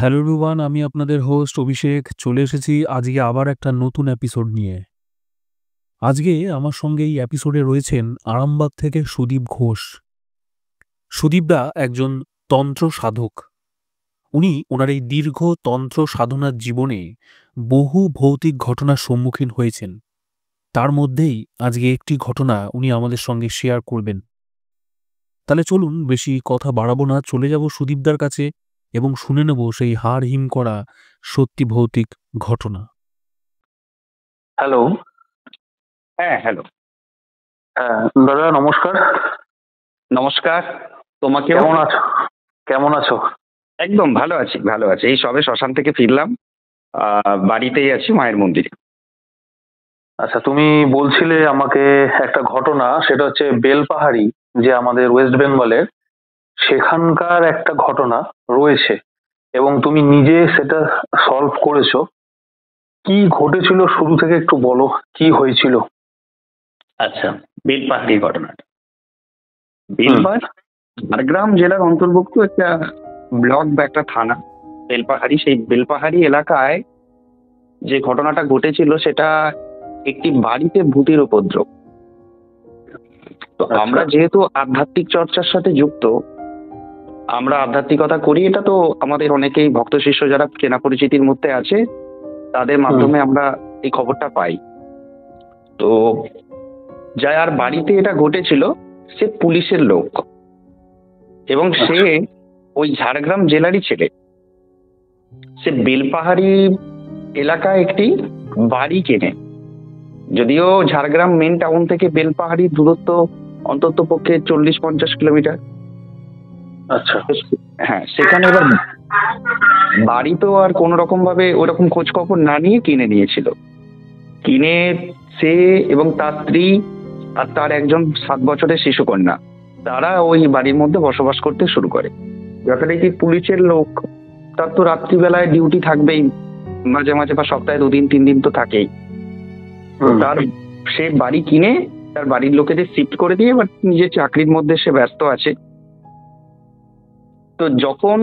Hello everyone, আমি আপনাদের host অভিষেক চলে এসেছি আজকে আবার একটা নতুন এপিসোড নিয়ে। আজকে আমার সঙ্গে এই এপিসোডে রয়েছেন আরামবাগ থেকে সুদীপ ঘোষ। সুদীপদা একজন তন্ত্র সাধক। উনি ওনার এই দীর্ঘ তন্ত্র সাধনার জীবনে বহু ভৌতিক ঘটনার সম্মুখীন হয়েছেন। তার মধ্যেই আজকে একটি ঘটনা উনি আমাদের সঙ্গে শেয়ার করবেন। তাহলে চলুন বেশি কথা বাড়াবো না, চলে যাব সুদীপদার কাছে এবং শুনে নেব সেই হাড় হিম করা সত্যি ভৌতিক ঘটনা। হ্যালো। হ্যাঁ, হ্যালো। হ্যাঁ দাদা, নমস্কার। নমস্কার। তোমাকেও। কেমন আছো? একদম ভালো আছি, ভালো আছি। এই সবে শ্মশান থেকে ফিরলাম, বাড়িতেই আছি, মায়ের মন্দিরে। আচ্ছা, তুমি বলছিলে আমাকে একটা ঘটনা, সেটা হচ্ছে বেলপাহাড়ি, যে আমাদের ওয়েস্ট বেঙ্গলের, সেখানকার একটা ঘটনা রয়েছে এবং তুমি নিজে সেটা সলভ করেছো। কি ঘটেছিল শুরু থেকে একটু বলো, কি হয়েছিল? আচ্ছা, বেলপাহাড়ির ঘটনাটা। বেলপাহাড়ি ঝাড়গ্রাম জেলার অন্তর্ভুক্ত একটা ব্লক বা একটা থানা বেলপাহাড়ি। সেই বেলপাহাড়ি এলাকায় যে ঘটনাটা ঘটেছিল সেটা একটি বাড়িতে ভূতের উপদ্রব। তো আমরা যেহেতু আধ্যাত্মিক চর্চার সাথে যুক্ত, আমরা আধ্যাত্মিকতা করি, এটা তো আমাদের অনেকেই ভক্ত শিষ্য যারা চেনা পরিচিতির মধ্যে আছে তাদের মাধ্যমে আমরা এই খবরটা পাই। তো যার বাড়িতে এটা ঘটেছিল সে পুলিশের লোক এবং সে ওই ঝাড়গ্রাম জেলারই ছেলে। সে বেলপাহাড়ি এলাকায় একটি বাড়ি কেনে। যদিও ঝাড়গ্রাম মেন টাউন থেকে বেলপাহাড়ি দূরত্ব অন্তত পক্ষে 40-50 কিলোমিটার। আচ্ছা। হ্যাঁ, সেখানে এবার বাড়ি তো আর কোন রকম ভাবে ওরকম খোঁজ খবর না নিয়ে কিনে নিয়েছিল। কিনে সে এবং তার স্ত্রী আর তার একজন 7 বছরের শিশুকন্যা, তারা ওই বাড়ির মধ্যে বসবাস করতে শুরু করে। যথারীতি পুলিশের লোক, তার তো রাত্রিবেলায় ডিউটি থাকবেই, মাঝে মাঝে বা সপ্তাহে 2-3 দিন তো থাকেই। তার সে বাড়ি কিনে তার বাড়ির লোকেদের শিফট করে দিয়ে এবার নিজের চাকরির মধ্যে সে ব্যস্ত আছে। তো যখন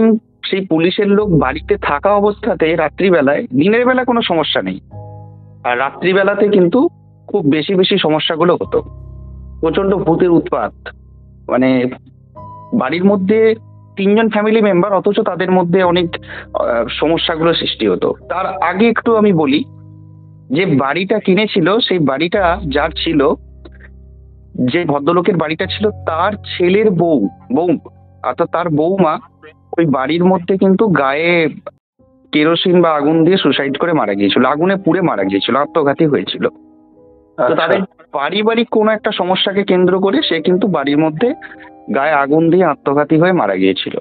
সেই পুলিশের লোক বাড়িতে থাকা অবস্থাতে রাত্রিবেলায়, দিনের বেলা কোনো সমস্যা নেই, আর রাত্রিবেলাতে কিন্তু খুব বেশি বেশি সমস্যাগুলো হতো। প্রচন্ড ভূতের উৎপাত, মানে বাড়ির মধ্যে 3জন ফ্যামিলি মেম্বার, অথচ তাদের মধ্যে অনেক সমস্যাগুলো সৃষ্টি হতো। তার আগে একটু আমি বলি, যে বাড়িটা কিনেছিল সেই বাড়িটা যার ছিল, যে ভদ্রলোকের বাড়িটা ছিল, তার ছেলের বউ অর্থাৎ তার বৌমা ওই বাড়ির মধ্যে কিন্তু গায়ে কেরোসিন বা আগুন দিয়ে সুসাইড করে মারা গিয়েছিল, আগুনে পুড়ে মারা গিয়েছিল, আত্মঘাতী হয়েছিল। তো তাদের পারিবারিক কোনো একটা সমস্যাকে কেন্দ্র করে সে কিন্তু বাড়ির মধ্যে গায়ে আগুন দিয়ে আত্মঘাতী হয়ে মারা গিয়েছিল।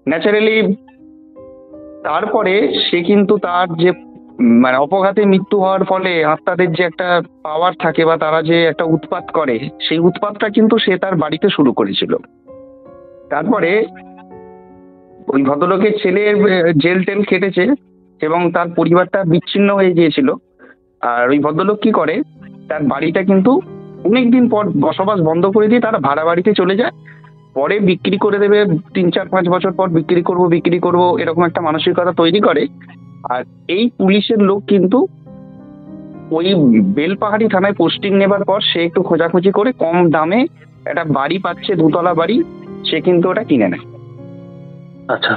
ন্যাচারালি তারপরে সে কিন্তু তার যে মানে অপঘাতে মৃত্যু হওয়ার ফলে আত্মাদের যে একটা পাওয়ার থাকে বা তারা যে একটা উৎপাত করে, সেই উৎপাতটা কিন্তু সে তার বাড়িতে শুরু করেছিল। তারপরে ওই ভদ্রলোকের ছেলে জেল টেল কেটেছে এবং তার পরিবারটা বিচ্ছিন্ন হয়ে গিয়েছিল। আর ওই ভদ্রলোক কি করে, তার বাড়িটা কিন্তু অনেকদিন পর বসবাস বন্ধ করে দিয়ে তারা ভাড়া বাড়িতে চলে যায়। পরে বিক্রি করে দেবে, 3-4-5 বছর পর বিক্রি করব এরকম একটা মানসিকতা তৈরি করে। আর এই পুলিশের লোক কিন্তু ওই বেলপাহাড়ি থানায় পোস্টিং নেবার পর সে একটু খোঁজাখুঁজি করে কম দামে একটা বাড়ি পাচ্ছে, 2তলা বাড়ি, সে কিন্তু ওটা কিনে নেয়। আচ্ছা।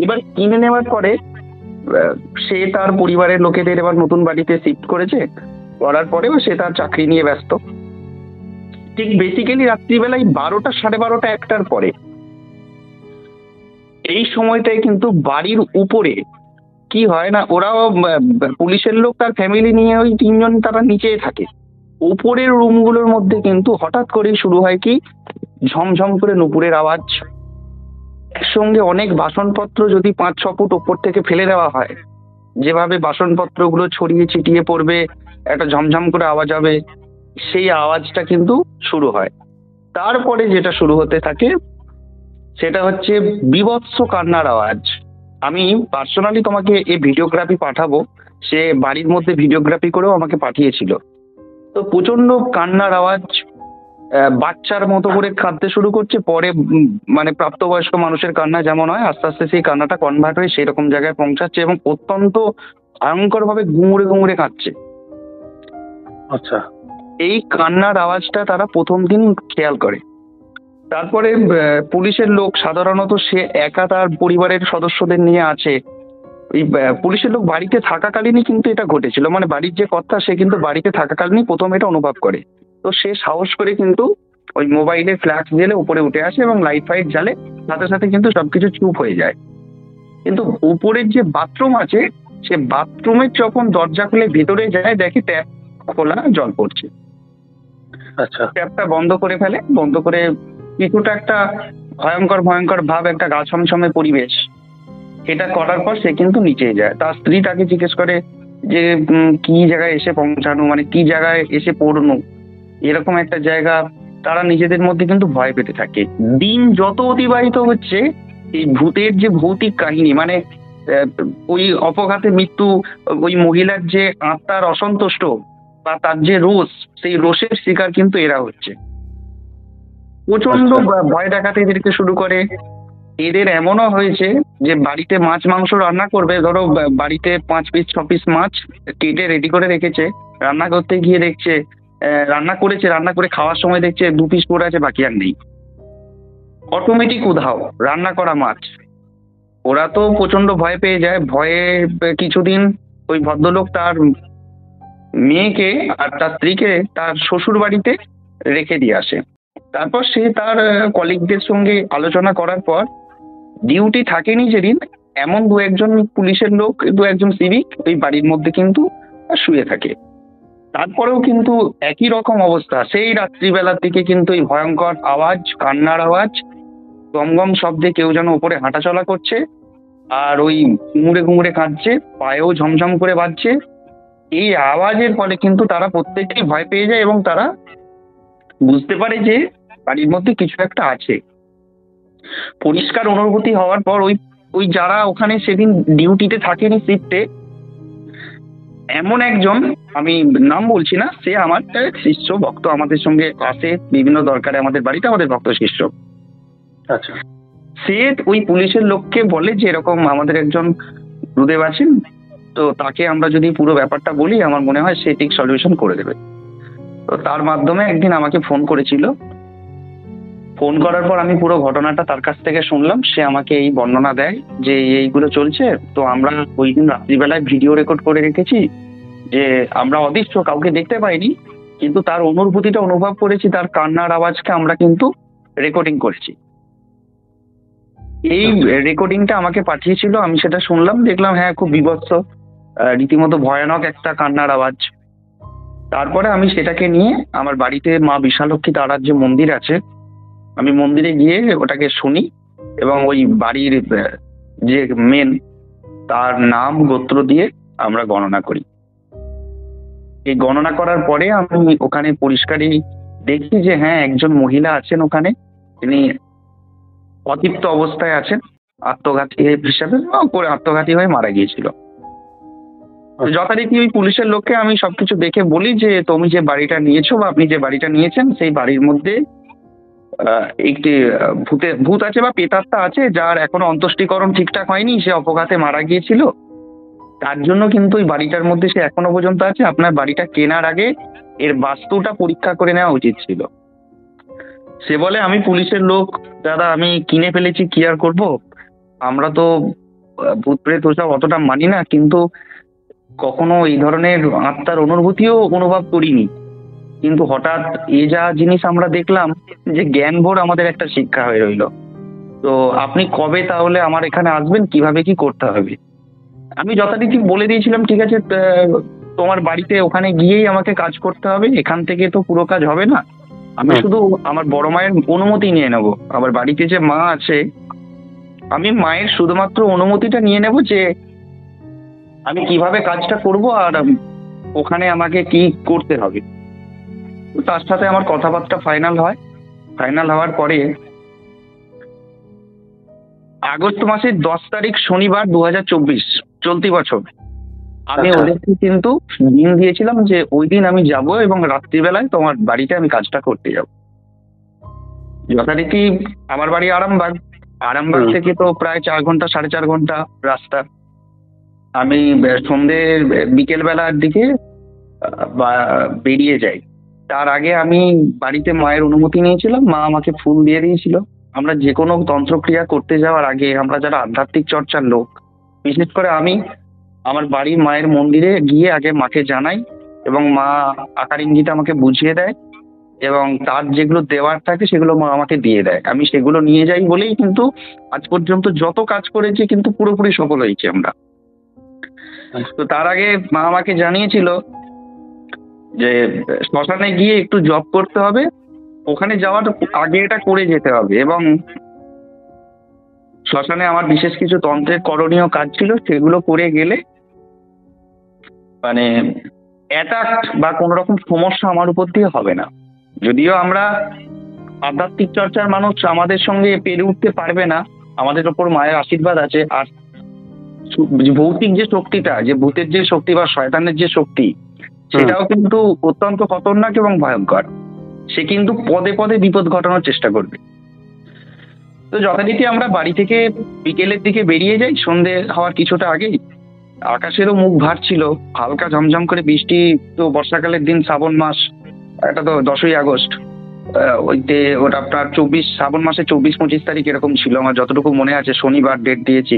এবার কিনে নেওয়ার পরে সে তার পরিবারের লোকেদের এবার নতুন বাড়িতে শিফট করেছে। করার পরেও সে তার চাকরি নিয়ে ব্যস্ত। ঠিক বেসিক্যালি রাত্রিবেলায় 12টা, 12:30, 1টার পরে এই সময়টায় কিন্তু বাড়ির উপরে কি হয় না, ওরাও পুলিশের লোক তার ফ্যামিলি নিয়ে ওই 3জন তারা নিচে থাকে। উপরের রুমগুলোর মধ্যে কিন্তু হঠাৎ করেই শুরু হয় কি, ঝমঝম করে নুপুরের আওয়াজ। একসঙ্গে অনেক বাসনপত্র যদি 5-6 ফুট ওপর থেকে ফেলে দেওয়া হয়, যেভাবে বাসনপত্রগুলো ছড়িয়ে ছিটিয়ে পড়বে, একটা ঝমঝম করে আওয়াজ হবে, সেই আওয়াজটা কিন্তু শুরু হয়। তারপরে যেটা শুরু হতে থাকে সেটা হচ্ছে বীভৎস কান্নার আওয়াজ। আমি পার্সোনালি তোমাকে এই ভিডিওগ্রাফি পাঠাবো, সে বাড়ির মধ্যে ভিডিওগ্রাফি করেও আমাকে পাঠিয়েছিল। তো প্রচন্ড কান্নার আওয়াজ, বাচ্চার মতো করে কাঁদতে শুরু করছে। পরে মানে প্রাপ্তবয়স্ক মানুষের কান্না যেমন হয়, আস্তে আস্তে সেই কান্নাটা কনভার্ট হয়ে সেরকম জায়গায় পৌঁছাচ্ছে এবং অত্যন্ত ভয়ঙ্কর ভাবে গুমড়ে গুমড়ে কাঁদছে। আচ্ছা। এই কান্নার আওয়াজটা তারা প্রথম দিন খেয়াল করে। তারপরে পুলিশের লোক, সাধারণত সে একা তার পরিবারের সদস্যদের নিয়ে আছে, এই পুলিশের লোক বাড়িতে থাকাকালীনই কিন্তু এটা ঘটেছিল। মানে বাড়ির যে কর্তা সে কিন্তু বাড়িতে থাকাকালীনই প্রথম এটা অনুভব করে। তো সে সাহস করে কিন্তু ওই মোবাইলে ফ্ল্যাশ জেলে উপরে উঠে আসে এবং লাইট ফাইট জ্বালে, সাথে সাথে কিন্তু সবকিছু চুপ হয়ে যায়। কিন্তু উপরের যে বাথরুম আছে, সে বাথরুমের যখন দরজা খুলে ভেতরে যায় দেখে ট্যাপ খোলা, জল পড়ছে। আচ্ছা। ট্যাপটা বন্ধ করে ফেলে, বন্ধ করে কিছুটা একটা ভয়ঙ্কর ভয়ঙ্কর ভাব, একটা গা ছমছমে পরিবেশ, এটা করার পর সে কিন্তু নিচে যায়। তার স্ত্রী তাকে জিজ্ঞেস করে যে কি জায়গায় এসে পৌঁছানো, মানে কি জায়গায় এসে পড়নো, এরকম একটা জায়গা। তারা নিজেদের মধ্যে কিন্তু ভয় পেতে থাকে। দিন যত অতিবাহিত হচ্ছে, এই ভূতের যে ভৌতিক কাহিনী, মানে ওই অপঘাতে মৃত্যু, ওই মহিলার যে আত্মার অসন্তুষ্ট বা তার যে রোষ, সেই রোষের শিকার কিন্তু এরা হচ্ছে। প্রচন্ড ভয় দেখাতে এদেরকে শুরু করে। এদের এমনও হয়েছে যে বাড়িতে মাছ মাংস রান্না করবে, ধরো বাড়িতে 5 পিস 6 পিস মাছ কেটে রেডি করে রেখেছে, রান্না করতে গিয়ে দেখছে রান্না করেছে, রান্না করে খাওয়ার সময় দেখছে 2 পিস পড়ে আছে, বাকি আর নেই। অটোমেটিক উধাও রান্না করা মাছ। ওরা তো প্রচন্ড ভয় পেয়ে যায়। ভয়ে কিছুদিন ওই ভদ্রলোক তার মেয়েকে আর তার স্ত্রীকে তার শ্বশুর বাড়িতে রেখে দিয়ে আসে। তারপর সে তার কলিগদের সঙ্গে আলোচনা করার পর, ডিউটি থাকেনি যেদিন, এমন 2-1 পুলিশের লোক, 2-1 সিভিক ওই বাড়ির মধ্যে কিন্তু শুয়ে থাকে। তারপরেও কিন্তু একই রকম অবস্থা। সেই রাত্রিবেলার দিকে কিন্তু এই ভয়ঙ্কর আওয়াজ, কান্নার আওয়াজ, গমগম শব্দে কেউ যেন উপরে হাঁটাচলা করছে, আর ওই ঘুমুড়ে ঘুমুড়ে কাঁদছে, পায়েও ঝমঝম করে বাজছে। এই আওয়াজের ফলে কিন্তু তারা প্রত্যেকেই ভয় পেয়ে যায় এবং তারা বুঝতে পারে যে বাড়ির মধ্যে কিছু একটা আছে। পরিষ্কার অনুভূতি হওয়ার পর ওই ওই যারা ওখানে সেদিন ডিউটিতে থাকেনি শিফটে, এমন একজন, আমি নাম বলছি না, সে আমার শিষ্য ভক্ত, আমাদের সঙ্গে আসে বিভিন্ন দরকারে আমাদের বাড়িতে, আমাদের ভক্ত শিষ্য। আচ্ছা। সে ওই পুলিশের লোককে বলে যে এরকম আমাদের একজন গুরুদেব আছেন, তো তাকে আমরা যদি পুরো ব্যাপারটা বলি, আমার মনে হয় সে ঠিক সলিউশন করে দেবে। তো তার মাধ্যমে একদিন আমাকে ফোন করেছিল। ফোন করার পর আমি পুরো ঘটনাটা তার কাছ থেকে শুনলাম। সে আমাকে এই বর্ণনা দেয় যে এইগুলো চলছে। তো আমরা ওই দিন রাত্রিবেলায় ভিডিও রেকর্ড করে রেখেছি, যে আমরা অদৃশ্য কাউকে দেখতে পাইনি, কিন্তু তার অনুভূতিটা অনুভব করেছি, তার কান্নার আওয়াজকে আমরা কিন্তু রেকর্ডিং করেছি। এই রেকর্ডিংটা আমাকে পাঠিয়েছিল, আমি সেটা শুনলাম, দেখলাম হ্যাঁ খুব বীভৎস, রীতিমতো ভয়ানক একটা কান্নার আওয়াজ। তারপরে আমি সেটাকে নিয়ে আমার বাড়িতে মা বিশালক্ষী তারার যে মন্দির আছে, আমি মন্দিরে গিয়ে ওটাকে শুনি এবং ওই বাড়ির যে মেন, তার নাম গোত্র দিয়ে আমরা গণনা করি। এই গণনা করার পরে আমি ওখানে পরিষ্কারই দেখি যে হ্যাঁ একজন মহিলা আছেন ওখানে, তিনি অতৃপ্ত অবস্থায় আছেন, আত্মঘাতী হিসাবে করে আত্মঘাতী হয়ে মারা গিয়েছিল। যথারীতি ওই পুলিশের লোককে আমি সবকিছু দেখে বলি যে তুমি যে বাড়িটা নিয়েছো বা আপনি যে বাড়িটা নিয়েছেন, সেই বাড়ির মধ্যে একটি ভূত আছে বা প্রেতাত্মা আছে, যার এখনো অন্ত্যেষ্টিকরণ ঠিকঠাক হয়নি, সে অপঘাতে মারা গিয়েছিল, তার জন্য কিন্তু ওই বাড়িটার মধ্যে সে এখনো পর্যন্ত আছে। আপনার বাড়িটা কেনার আগে এর বাস্তুটা পরীক্ষা করে নেওয়া উচিত ছিল। সে বলে আমি পুলিশের লোক দাদা, আমি কিনে ফেলেছি, কি আর করবো, আমরা তো ভূত প্রেত ওসব অতটা মানি না, কিন্তু কখনো এই ধরনের আত্মার অনুভূতিও অনুভব করিনি। কিন্তু হঠাৎ যা জিনিস আমরা দেখলাম, যে জ্ঞানভোর আমাদের একটা শিক্ষা হয়ে রইল। তো আপনি কবে তাহলে আমার এখানে আসবেন, কিভাবে কি করতে হবে? আমি যথারীতি বলে দিয়েছিলাম ঠিক আছে, তোমার বাড়িতে ওখানে গিয়েই আমাকে কাজ করতে হবে, এখান থেকে তো পুরো কাজ হবে না, আমি শুধু আমার বড় মায়ের অনুমতি নিয়ে নেব। আমার বাড়িতে যে মা আছে, আমি মায়ের শুধুমাত্র অনুমতিটা নিয়ে নেব যে আমি কিভাবে কাজটা করব আর ওখানে আমাকে কি করতে হবে। তার সাথে আমার কথাবার্তা ফাইনাল হয়। ফাইনাল হওয়ার পরে আগস্ট মাসের 10 তারিখ শনিবার 2024 চলতি বছর, আমি ওদেরকে কিন্তু দিন দিয়েছিলাম যে ওই দিন আমি যাব এবং রাত্রিবেলায় তোমার বাড়িতে আমি কাজটা করতে যাব। যথারীতি আমার বাড়ি আরামবাগ। আরামবাগ থেকে তো প্রায় 4 ঘন্টা 4.5 ঘন্টা রাস্তা। আমি সন্ধে বিকেল বেলার দিকে বেরিয়ে যাই। তার আগে আমি বাড়িতে মায়ের অনুমতি নিয়েছিলাম, মা আমাকে ফুল দিয়ে দিয়েছিল। আমরা যে কোনো তন্ত্রক্রিয়া করতে যাওয়ার আগে আমরা যারা আধ্যাত্মিক চর্চার লোক, বিশেষ করে আমি আমার বাড়ির মায়ের মন্দিরে গিয়ে আগে মাকে জানাই এবং মা আকার ইঙ্গিতে আমাকে বুঝিয়ে দেয় এবং তার যেগুলো দেওয়ার থাকে সেগুলো মা আমাকে দিয়ে দেয়। আমি সেগুলো নিয়ে যাই বলেই কিন্তু আজ পর্যন্ত যত কাজ করেছি কিন্তু পুরোপুরি সফল হয়েছি আমরা। তো তার আগে মা আমাকে জানিয়েছিল যে শ্মশানে গিয়ে একটু জব করতে হবে, ওখানে যাওয়ার আগে এটা করে যেতে হবে এবং শ্মশানে আমার বিশেষ কিছু তন্ত্রের করণীয় কাজ ছিল, সেগুলো করে গেলে মানে অ্যাটাক বা কোনো রকম সমস্যা আমার উপর দিয়ে হবে না। যদিও আমরা আধ্যাত্মিক চর্চার মানুষ, আমাদের সঙ্গে পেরে উঠতে পারবে না, আমাদের ওপর মায়ের আশীর্বাদ আছে। আর ভৌতিক যে শক্তিটা, যে ভূতের যে শক্তি বা শয়তানের যে শক্তি, সেটাও কিন্তু অত্যন্ত খতরনাক এবং ভয়ঙ্কর। সে কিন্তু পদে পদে বিপদ ঘটানোর চেষ্টা করবে। তো যথারীতি আমরা বাড়ি থেকে বিকেলের দিকে বেরিয়ে যাই, সন্ধে হওয়ার কিছুটা আগেই। আকাশেরও মুখ ভার ছিল, হালকা ঝমঝম করে বৃষ্টি। তো বর্ষাকালের দিন, শ্রাবণ মাস, এটা তো 10ই আগস্ট। ওইতে ওটা আপনার শ্রাবণ মাসে 24-25 তারিখ এরকম ছিল, আমার যতটুকু মনে আছে, শনিবার ডেট দিয়েছি।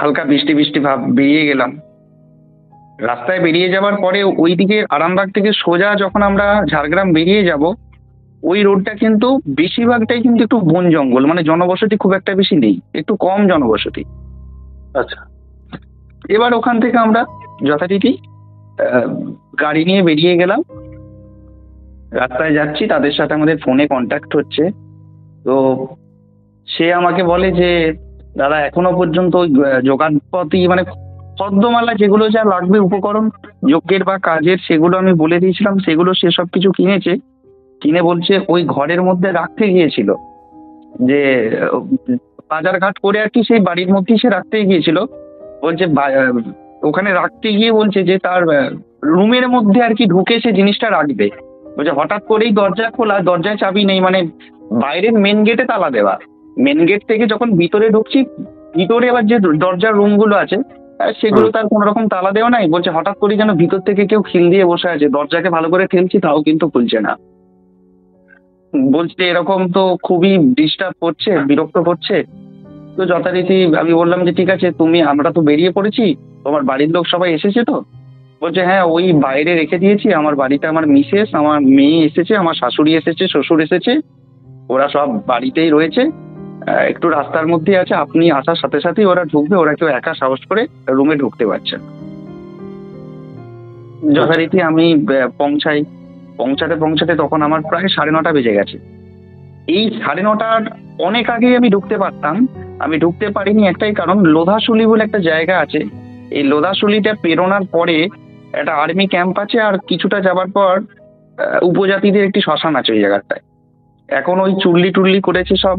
হালকা বৃষ্টি বৃষ্টি ভাব, বেরিয়ে গেলাম। রাস্তায় বেরিয়ে যাওয়ার পরে ওইদিকে আরামবাগ থেকে সোজা যখন আমরা ঝাড়গ্রাম বেরিয়ে যাব, ওই রোডটা কিন্তু বেশিরভাগটাই কিন্তু একটু বন জঙ্গল, মানে জনবসতি খুব একটা বেশি নেই, একটু কম জনবসতি। আচ্ছা। এবার ওখান থেকে আমরা যথারীতি গাড়ি নিয়ে বেরিয়ে গেলাম। রাস্তায় যাচ্ছি, তাদের সাথে আমাদের ফোনে কন্ট্যাক্ট হচ্ছে। তো সে আমাকে বলে যে দাদা এখনো পর্যন্ত ওই যোগানপাতি মানে পদ্মমালা যেগুলো যা লাগবে উপকরণ যজ্ঞের বা কাজের, সেগুলো আমি বলে দিয়েছিলাম, সেগুলো সে সব কিছু কিনেছে। কিনে বলছে ওই ঘরের মধ্যে রাখতে গিয়েছিল, যে বাজার ঘাট করে আর কি, সেই বাড়ির মধ্যেই সে রাখতে গিয়েছিল। বলছে ওখানে রাখতে গিয়ে বলছে যে তার রুমের মধ্যে আর কি ঢুকে সে জিনিসটা রাখবে। বলছে হঠাৎ করেই দরজা খোলা, দরজায় চাবি নেই, মানে বাইরের মেন গেটে তালা দেওয়া। মেন গেট থেকে যখন ভিতরে ঢুকছি, ভিতরে আবার যে দরজার রুম গুলো আছে সেগুলো তার কোনো রকম তালা দেওয়া নাই। বলছে হঠাৎ করে যেন ভিতর থেকে কেউ খিল দিয়ে বসে আছে, দরজাকে ভালো করে ঠেলছি তাও কিন্তু খুলছে না। বলছে এরকম তো খুবই ডিস্টার্ব করছে, বিরক্ত করছে। তো যথারীতি আমি বললাম যে ঠিক আছে, আমরা তো বেরিয়ে পড়েছি, তোমার বাড়ির লোক সবাই এসেছে তো? বলছে হ্যাঁ, ওই বাইরে রেখে দিয়েছি, আমার বাড়িতে আমার মিসেস, আমার মেয়ে এসেছে, আমার শাশুড়ি এসেছে, শ্বশুর এসেছে, ওরা সব বাড়িতেই রয়েছে, একটু রাস্তার মধ্যে আছে, আপনি আসার সাথে সাথেই ওরা ঢুকবে, ওরা কেউ একা সাহস করে রুমে ঢুকতে পারছে না। যথারীতি আমি পৌঁছাতে তখন আমার প্রায় 9:30 বেজে গেছে। এই 9:30 অনেক আগেই আমি ঢুকতে পারতাম, আমি ঢুকতে পারিনি একটাই কারণ, লোধাশুলি বলে একটা জায়গা আছে। এই লোধাশুলিটা পেরোনোর পরে একটা আর্মি ক্যাম্প আছে, আর কিছুটা যাবার পর উপজাতিদের একটি শ্মশান আছে ওই জায়গাটায়। এখন ওই চুল্লি টুল্লি করেছে সব,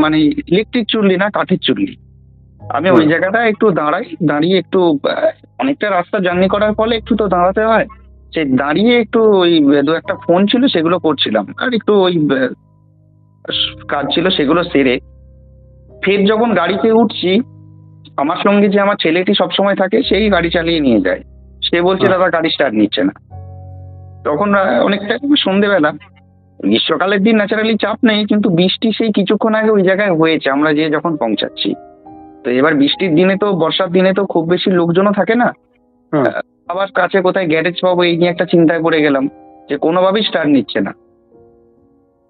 মানে ইলেকট্রিক চুল্লি না, কাঠের চুল্লি। আমি ওই জায়গাটায় একটু দাঁড়িয়ে একটু অনেকটা রাস্তা জার্নি করার ফলে একটু তো দাঁড়াতে হয়, সে দাঁড়িয়ে একটু ওই 2-1টা ফোন ছিল সেগুলো করছিলাম, আর একটু ওই কাজ ছিল সেগুলো সেরে ফের যখন গাড়িতে উঠছি, আমার সঙ্গে যে আমার ছেলেটি সবসময় থাকে সেই গাড়ি চালিয়ে নিয়ে যায়। সে বলছে দাদা গাড়ি স্টার্ট নিচ্ছে না। তখন অনেকটা সন্ধেবেলা, গ্রীষ্মকালের দিন ন্যাচারালি চাপ নেই, কিন্তু বৃষ্টি সেই কিছুক্ষণ আগে ওই জায়গায় হয়েছে আমরা যে যখন পৌঁছাচ্ছি। তো এবার বৃষ্টির দিনে তো, বর্ষার দিনে তো খুব বেশি লোকজনও থাকে না, আবার কাছে কোথায় গ্যারেজ পাবো এই নিয়ে একটা চিন্তায় পড়ে গেলাম, যে কোনোভাবেই স্টার্ট নিচ্ছে না।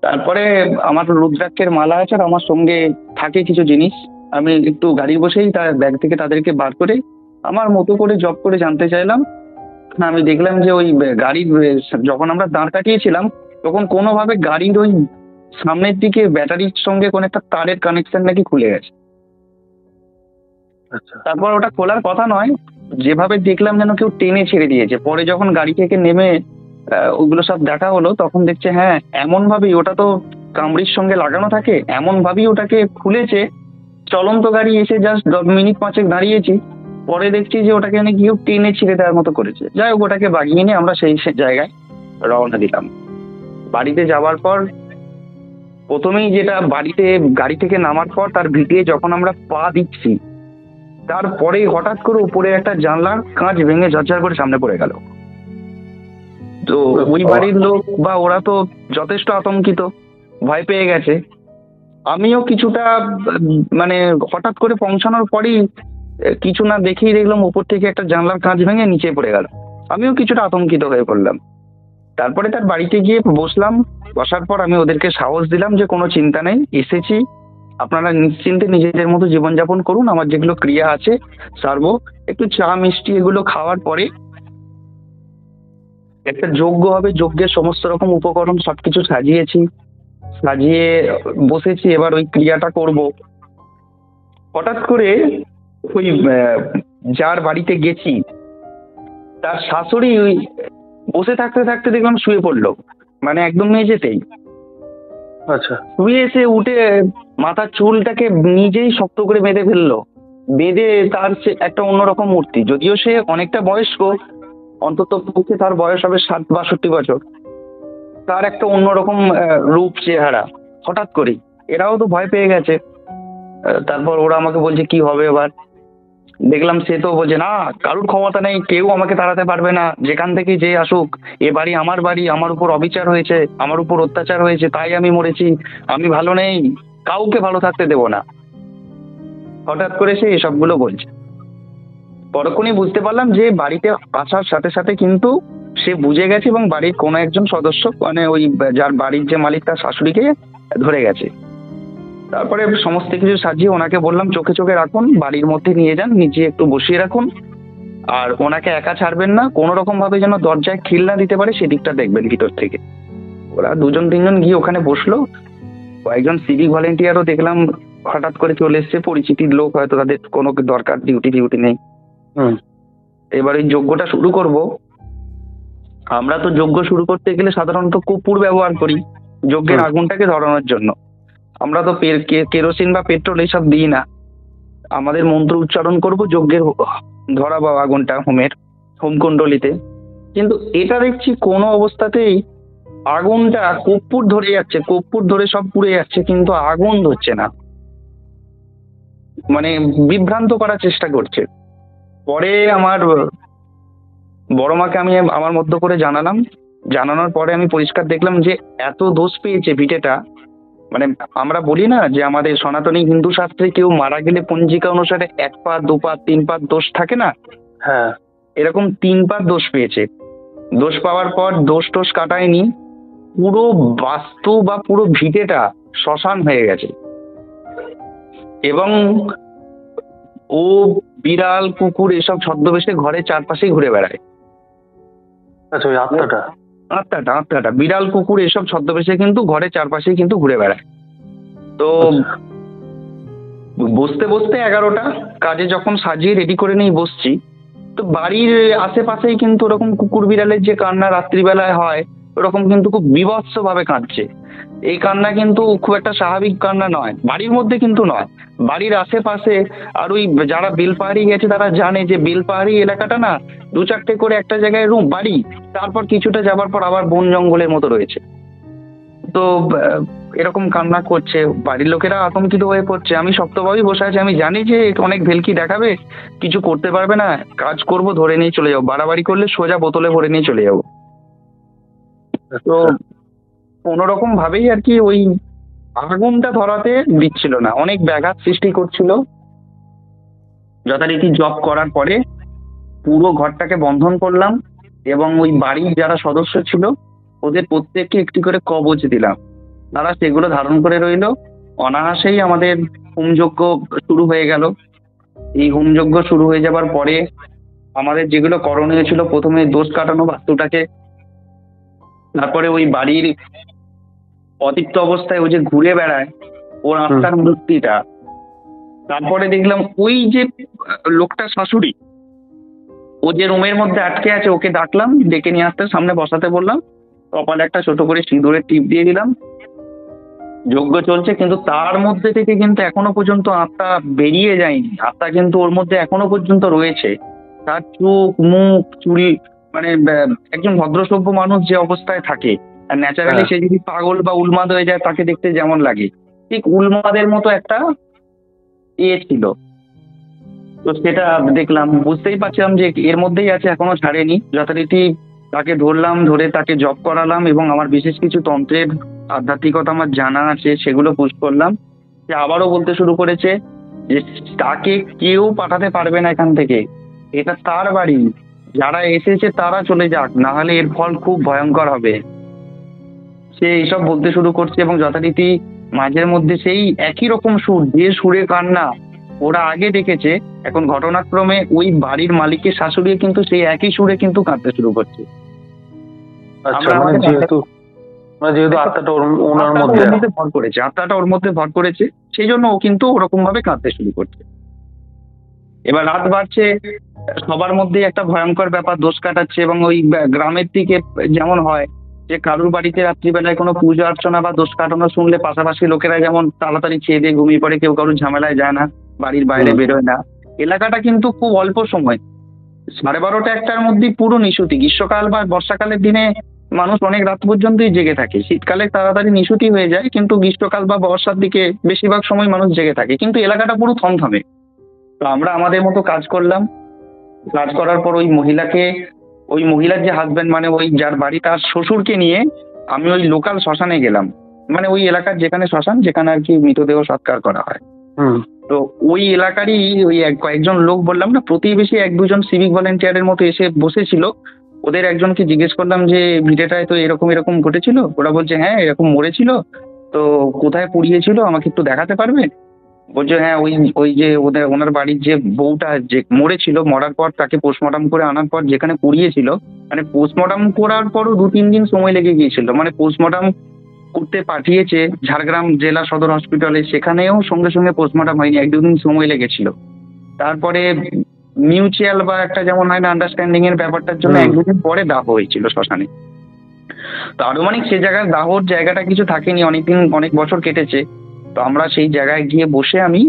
তারপরে আমার রুদ্রাক্ষের মালা আছে আর আমার সঙ্গে থাকে কিছু জিনিস, আমি একটু গাড়ি বসেই তার ব্যাগ থেকে তাদেরকে বার করে আমার মতো করে জব করে জানতে চাইলাম। আমি দেখলাম যে ওই গাড়ির যখন আমরা দাঁড় কাটিয়েছিলাম তখন কোনোভাবে গাড়ির ওই সামনের দিকে ব্যাটারির সঙ্গে কোনো একটা তারের কানেকশন নাকি খুলে গেছে। তারপর ওটা খোলার কথা নয়, যেভাবে দেখলাম যেন কেউ টেনে ছেড়ে দিয়েছে। পরে যখন গাড়ি থেকে নেমে ওগুলো সব দেখা হলো, তখন দেখছে হ্যাঁ এমন ভাবেই, ওটা তো কামড়ির সঙ্গে লাগানো থাকে, এমন ভাবেই ওটাকে খুলেছে। চলন্ত গাড়ি এসে জাস্ট 10 মিনিট 5 দাঁড়িয়েছি, পরে দেখছি যে ওটাকে নাকি কেউ টেনে ছেড়ে দেওয়ার মতো করেছে। যাই হোক, ওটাকে বাগিয়ে নিয়ে আমরা সেই জায়গায় রওনা দিলাম। বাড়িতে যাওয়ার পর প্রথমেই যেটা বাড়িতে গাড়ি থেকে নামার পর তার ভিটে যখন আমরা পা দিচ্ছি, তারপরেই হঠাৎ করে উপরে একটা জানলার কাঁচ ভেঙে ঝরঝর করে সামনে পড়ে গেল। তো ওই বাড়ির লোক বা ওরা তো যথেষ্ট আতঙ্কিত, ভয় পেয়ে গেছে। আমিও কিছুটা মানে হঠাৎ করে পৌঁছানোর পরেই কিছু না দেখেই দেখলাম উপর থেকে একটা জানলার কাঁচ ভেঙে নিচে পড়ে গেল। আমিও কিছুটা আতঙ্কিত হয়ে পড়লাম। তারপরে তার বাড়িতে গিয়ে বসলাম। বসার পর আমি ওদেরকে সাহস দিলাম যে কোনো চিন্তা নেই, এসেছি, আপনারা নিশ্চিন্তে নিজেদের মতো জীবনযাপন করুন, আমার যেগুলো ক্রিয়া আছে সারবো। একটু চা মিষ্টি এগুলো খাওয়ার পরে একটা যজ্ঞ হবে, যজ্ঞের সমস্ত রকম উপকরণ সবকিছু সাজিয়েছি, সাজিয়ে বসেছি, এবার ওই ক্রিয়াটা করব। হঠাৎ করে ওই যার বাড়িতে গেছি তার শাশুড়ি ওই বসে থাকতে থাকতে দেখলাম শুয়ে পড়লো, মানে একদম মেঝেতেই। আচ্ছা। শুয়ে এসে উঠে মাথার চুলটাকে নিজেই শক্ত করে বেঁধে ফেললো। বেঁধে তার সে একটা অন্যরকম মূর্তি, যদিও সে অনেকটা বয়স্ক, অন্তত পক্ষে তার বয়স হবে 60-62 বছর, তার একটা অন্যরকম রূপ চেহারা। হঠাৎ করেই এরাও তো ভয় পেয়ে গেছে। তারপর ওরা আমাকে বলছে কি হবে এবার। দেখলাম সে তো বলছে না, কারুর ক্ষমতা নেই, কেউ আমাকে তাড়াতে পারবে না, যেখান থেকে যে আসুক, এ বাড়ি, আমার উপর অবিচার হয়েছে, আমার উপর অত্যাচার হয়েছে, তাই আমি মরেছি, আমি ভালো নেই, কাউকে ভালো থাকতে দেবো না। হঠাৎ করে সে এসবগুলো বলছে। পরক্ষণই বুঝতে পারলাম যে বাড়িতে আসার সাথে সাথে কিন্তু সে বুঝে গেছে এবং বাড়ির কোনো একজন সদস্য, মানে ওই যার বাড়ির যে মালিক তার শাশুড়িকে ধরে গেছে। তারপরে সমস্ত কিছু সাজিয়ে ওনাকে বললাম চোখে চোখে রাখুন, বাড়ির মধ্যে নিয়ে যান, নিচে একটু বসিয়ে রাখুন, আর ওনাকে একা ছাড়বেন না, কোনো রকম ভাবে যেন দরজায় খিল না দিতে পারে সেদিকটা দেখবেন ভিতর থেকে। ওরা 2-3 জন গিয়ে ওখানে বসলো। কয়েকজন সিভিক ভলেন্টিয়ারও দেখলাম হঠাৎ করে চলে এসছে, পরিচিতির লোক, হয়তো তাদের কোনো দরকার, ডিউটি নেই। এবার এই যজ্ঞটা শুরু করব। আমরা তো যজ্ঞ শুরু করতে গেলে সাধারণত কর্পূর ব্যবহার করি যজ্ঞের আগুনটাকে ধরানোর জন্য। আমরা তো কেরোসিন বা পেট্রোল এইসব দিই না। আমাদের মন্ত্র উচ্চারণ করব যজ্ঞের ধরাবো আগুনটা হোমকুণ্ডলিতে। কিন্তু এটা দেখছি কোনো অবস্থাতেই আগুনটা কর্পূর ধরে যাচ্ছে, কর্পূর ধরে সব পুড়ে যাচ্ছে, কিন্তু আগুন ধরছে না, মানে বিভ্রান্ত করার চেষ্টা করছে। পরে আমার বড় মাকে আমি আমার মধ্য করে জানানোর পরে আমি পরিষ্কার দেখলাম যে এত দোষ পেয়েছে ভিটেটা। মানে আমরা বলি না যে আমাদের সনাতনী হিন্দু শাস্ত্রে কেউ মারা গেলে পঞ্জিকা অনুসারে 1 পা 2 পা 3 পা দোষ থাকে না, হ্যাঁ, এরকম 3 পা দোষ পেয়েছে। দোষ পাওয়ার পর টোষ কাটায়নি, পুরো বাস্তু বা পুরো ভিটেটা শ্মশান হয়ে গেছে। এবং ও বিড়াল কুকুর এসব ছদ্মবেশে ঘরের চারপাশেই ঘুরে বেড়ায়। আচ্ছা, ওই আত্মাটা আত্মাটা বিড়াল কুকুর এসব ছদ্মবেশে কিন্তু ঘরের চারপাশেই কিন্তু ঘুরে বেড়ায়। তো বসতে বসতে 11টা, কাজে যখন সাজিয়ে রেডি করে নিয়ে বসছি, তো বাড়ির আশেপাশেই কিন্তু ওরকম কুকুর বিড়ালের যে কান্না রাত্রিবেলায় হয় ওরকম কিন্তু খুব বীভৎস ভাবে কাঁদছে। এই কান্না কিন্তু খুব একটা স্বাভাবিক কান্না নয়, বাড়ির মধ্যে কিন্তু নয়, বাড়ির আশেপাশে। আর ওই যারা বেলপাহাড়ি গেছে তারা জানে যে বেলপাহাড়ি এলাকাটা না 2-4টে করে একটা জায়গায় রুম বাড়ি, তারপর কিছুটা যাবার পর আবার বন জঙ্গলের মতো রয়েছে। তো এরকম কান্না করছে, বাড়ির লোকেরা আতঙ্কিত হয়ে পড়ছে। আমি শক্তভাবেই বসে আছি, আমি জানি যে অনেক ভেলকি দেখাবে, কিছু করতে পারবে না, কাজ করব, ধরে নিয়ে চলে যাবো, বাড়াবাড়ি করলে সোজা বোতলে ভরে নিয়ে চলে যাবো। তো কোনোরকম ভাবেই আর কি ওই আগুনটা ধরাতে দিচ্ছিল না, অনেক ব্যাঘাত সৃষ্টি করছিল। যথারীতি জপ করার পরে পুরো ঘরটাকে বন্ধন করলাম এবং ওই বাড়ির যারা সদস্য ছিল ওদের প্রত্যেককে একটি করে কবচ দিলাম, তারা সেগুলো ধারণ করে রইল। অনায়াসেই আমাদের হোমযজ্ঞ শুরু হয়ে গেল। এই হোমযজ্ঞ শুরু হয়ে যাবার পরে আমাদের যেগুলো করণীয় ছিল, প্রথমে দোষ কাটানো বাস্তুটাকে, তারপরে ওই বাড়ির অতিপ্ত অবস্থায় ও যে ঘুরে বেড়ায় ওর আত্মার মূর্তিটা, তারপরে দেখলাম ওই যে লোকটা শাশুড়ি, ও যে রুমের মধ্যে আটকে আছে ওকে ডাকলাম, ডেকে নিয়ে আসতে সামনে বসাতে বললাম, কপালে একটা ছোট করে সিঁদুরের টিপ দিয়ে দিলাম। যজ্ঞ চলছে, কিন্তু তার মধ্যে থেকে কিন্তু এখনো পর্যন্ত আত্মা বেরিয়ে যায়নি, আত্মা কিন্তু ওর মধ্যে এখনো পর্যন্ত রয়েছে। তার চোখ মুখ চুল, মানে একজন ভদ্রসভ্য মানুষ যে অবস্থায় থাকে আর ন্যাচারালি হ্যাঁ। সে যদি পাগল বা উন্মাদ হয়ে যায় তাকে দেখতে যেমন লাগে, ঠিক উন্মাদের মতো একটা ছিল। তো সেটা দেখলাম, বুঝতেই পারছিলাম যে এর মধ্যেই আছে, এখনো ছাড়েনি। যথারীতি তাকে ধরলাম, ধরে তাকে জব করালাম এবং আমার বিশেষ কিছু তন্ত্রের আধ্যাত্মিকতা আমার জানা আছে সেগুলো পুশ করলাম। সে আবারও বলতে শুরু করেছে যে তাকে কেউ পাঠাতে পারবে না এখান থেকে, এটা তার বাড়ি, যারা এসেছে তারা চলে যাক, না হলে এর ফল খুব ভয়ঙ্কর হবে। সে এইসব বলতে শুরু করছে এবং যথারীতি মাঝের মধ্যে সেই একই রকম সুর, যে সুরে কান্না ওরা আগে দেখেছে, এখন ঘটনাক্রমে ওই বাড়ির মালিকের শাশুড়ি কিন্তু সেই একই সুরে কিন্তু কাঁদতে শুরু করছে। আচ্ছা, আমরা আমাদের যেহেতু আত্মাটা ওনার আত্মাটা মধ্যে ওর মধ্যে ভর করেছে, আত্মাটা ওর মধ্যে ভর করেছে, সেই জন্য ও কিন্তু ওরকম ভাবে কাঁদতে শুরু করছে। এবার রাত বাড়ছে, সবার মধ্যে একটা ভয়ঙ্কর ব্যাপার দোষ কাটাচ্ছে এবং ওই গ্রামের দিকে যেমন হয় যে কারুর বাড়িতে রাত্রিবেলায় কোনো পূজা অর্চনা বা দোষ কাটানো শুনলে পাশাপাশি লোকেরা যেমন তাড়াতাড়ি খেয়ে দিয়ে ঘুমিয়ে পড়ে, কেউ কারুর ঝামেলায় যায় না, বাড়ির বাইরে বেরোয় না। এলাকাটা কিন্তু খুব অল্প সময়, 12:30 একটার মধ্যেই পুরো নিশুতি। গ্রীষ্মকাল বা বর্ষাকালের দিনে মানুষ অনেক রাত পর্যন্তই জেগে থাকে, শীতকালে তাড়াতাড়ি নিশুতি হয়ে যায়, কিন্তু গ্রীষ্মকাল বা বর্ষার দিকে বেশিরভাগ সময় মানুষ জেগে থাকে, কিন্তু এলাকাটা পুরো থমথমে। তো আমরা আমাদের মতো কাজ করলাম। কাজ করার পর ওই মহিলার যে হাজবেন্ড, মানে ওই যার বাড়ি, তার শ্বশুরকে নিয়ে আমি ওই লোকাল শ্মশানে গেলাম, মানে ওই এলাকার যেখানে শ্মশান, যেখানে আর কি মৃতদেহ সৎকার করা হয়। তো ওই এলাকারই ওই কয়েকজন লোক, বললাম না প্রতিবেশী, 1-2 জন সিভিক ভলেন্টিয়ারের মতো এসে বসেছিল। ওদের একজনকে জিজ্ঞেস করলাম যে ভিটেটায় তো এরকম এরকম ঘটেছিল। ওরা বলছে হ্যাঁ এরকম মরেছিল, তো কোথায় পুড়িয়েছিল আমাকে একটু দেখাতে পারবে? বলছে হ্যাঁ ওই ওই যে ওনার বাড়ির যে বউটা যে মরেছিল, মরার পর তাকে পোস্টমর্টম করে আনার পর যেখানে পুড়িয়েছিল, মানে পোস্টমর্টম করার পরও 2-3 দিন সময় লেগে গিয়েছিল, মানে পোস্টমর্টম করতে পাঠিয়েছে ঝাড়গ্রাম জেলা সদর হসপিটালে, সেখানেও সঙ্গে সঙ্গে পোস্টমর্টম হয়নি, 1-2 দিন সময় লেগেছিল। তারপরে মিউচুয়াল বা একটা যেমন হয় না আন্ডারস্ট্যান্ডিং এর ব্যাপারটার জন্য 1-2 দিন পরে দাহ হয়েছিল শ্মশানে। তো আনুমানিক সে জায়গায় দাহর জায়গাটা কিছু থাকেনি, অনেক বছর কেটেছে। তো আমরা সেই জায়গায় গিয়ে বসে আমি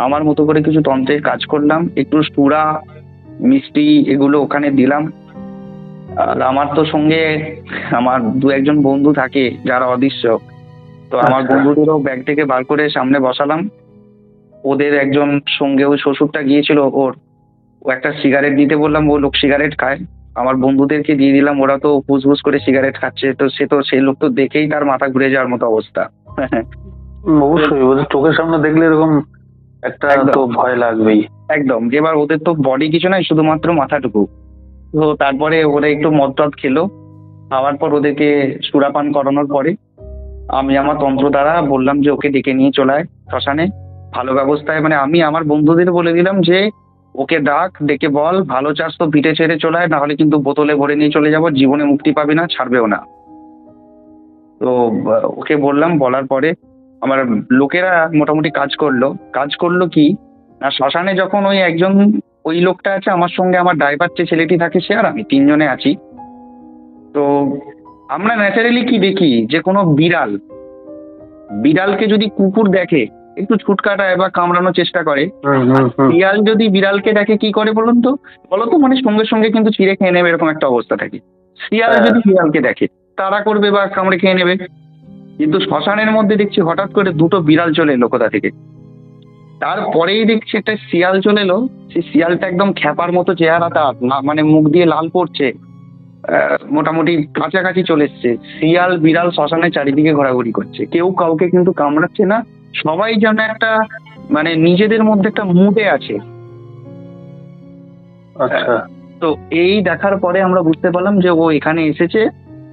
আমার মতো করে কিছু তন্ত্রের কাজ করলাম, একটু সুরা মিষ্টি এগুলো ওখানে দিলাম। আর আমার তো সঙ্গে আমার 2-1 জন বন্ধু থাকে যারা অদৃশ্য, তো আমার বন্ধুদেরও ব্যাগ থেকে বার করে সামনে বসালাম। ওদের একজন সঙ্গে ওই শ্বশুরটা গিয়েছিল, ও একটা সিগারেট দিতে বললাম, ও লোক সিগারেট খায়। আমার বন্ধুদেরকে দিয়ে দিলাম, ওরা তো ফুসফুস করে সিগারেট খাচ্ছে। তো সেই লোক তো দেখেই তার মাথা ঘুরে যাওয়ার মতো অবস্থা। অবশ্যই, ওদের চোখের সামনে দেখলে এরকম একটা তো ভয় লাগবেই। একদম। এবার ওদের তো বডি কিছু নাই, শুধুমাত্র মাথাটুকু। তো তারপরে ওরা একটু মদ টদ খেলো, খাওয়ার পর ওদেরকে সুরাপান করানোর পরে আমি আমার তন্ত্র দ্বারা বললাম যে ওকে ডেকে নিয়ে চলে আয় শ্মশানে ভালো ব্যবস্থায়। মানে আমি আমার বন্ধুদের বলে দিলাম যে ওকে ডেকে বল ভালো চাষ তো পিঠে ছেড়ে চলে আয়, নাহলে কিন্তু বোতলে ভরে নিয়ে চলে যাবো, জীবনে মুক্তি পাবি না, ছাড়বেও না। তো ওকে বললাম, বলার পরে আমার লোকেরা মোটামুটি কাজ করলো কি না, শ্মশানে যখন ওই লোকটা আছে আমার সঙ্গে, আমার ড্রাইভার যে ছেলেটি থাকে সে আর আমি 3 জনে আছি। তো আমরা ন্যাচারালি কি দেখি যে কোনো বিড়ালকে যদি কুকুর দেখে একটু ছুটকাটায় বা কামড়ানোর চেষ্টা করে, বিড়াল যদি বিড়ালকে দেখে কি করে বলতো, মানে সঙ্গে সঙ্গে কিন্তু চিড়ে খেয়ে নেবে, এরকম একটা অবস্থা থাকে। শিয়াল যদি বিড়ালকে দেখে তাড়া করবে বা কামড়ে খেয়ে নেবে। কিন্তু শ্মশানের মধ্যে দেখছি হঠাৎ করে 2টো বিড়াল চলে এলো কোথা থেকে, তারপরেই দেখছি একটা শিয়াল চলে এলো। সেই শিয়ালটা একদম খ্যাপার মতো চেহারা, তার মানে মুখ দিয়ে লাল পড়ছে, মোটামুটি কাছাকাছি চলে এসছে। শিয়াল বিড়াল শ্মশানের চারিদিকে ঘোরাঘুরি করছে, কেউ কাউকে কিন্তু কামড়াচ্ছে না, সবাই যেন একটা মানে নিজেদের মধ্যে একটা মুডে আছে। তো এই দেখার পরে আমরা বুঝতে পারলাম যে ও এখানে এসেছে।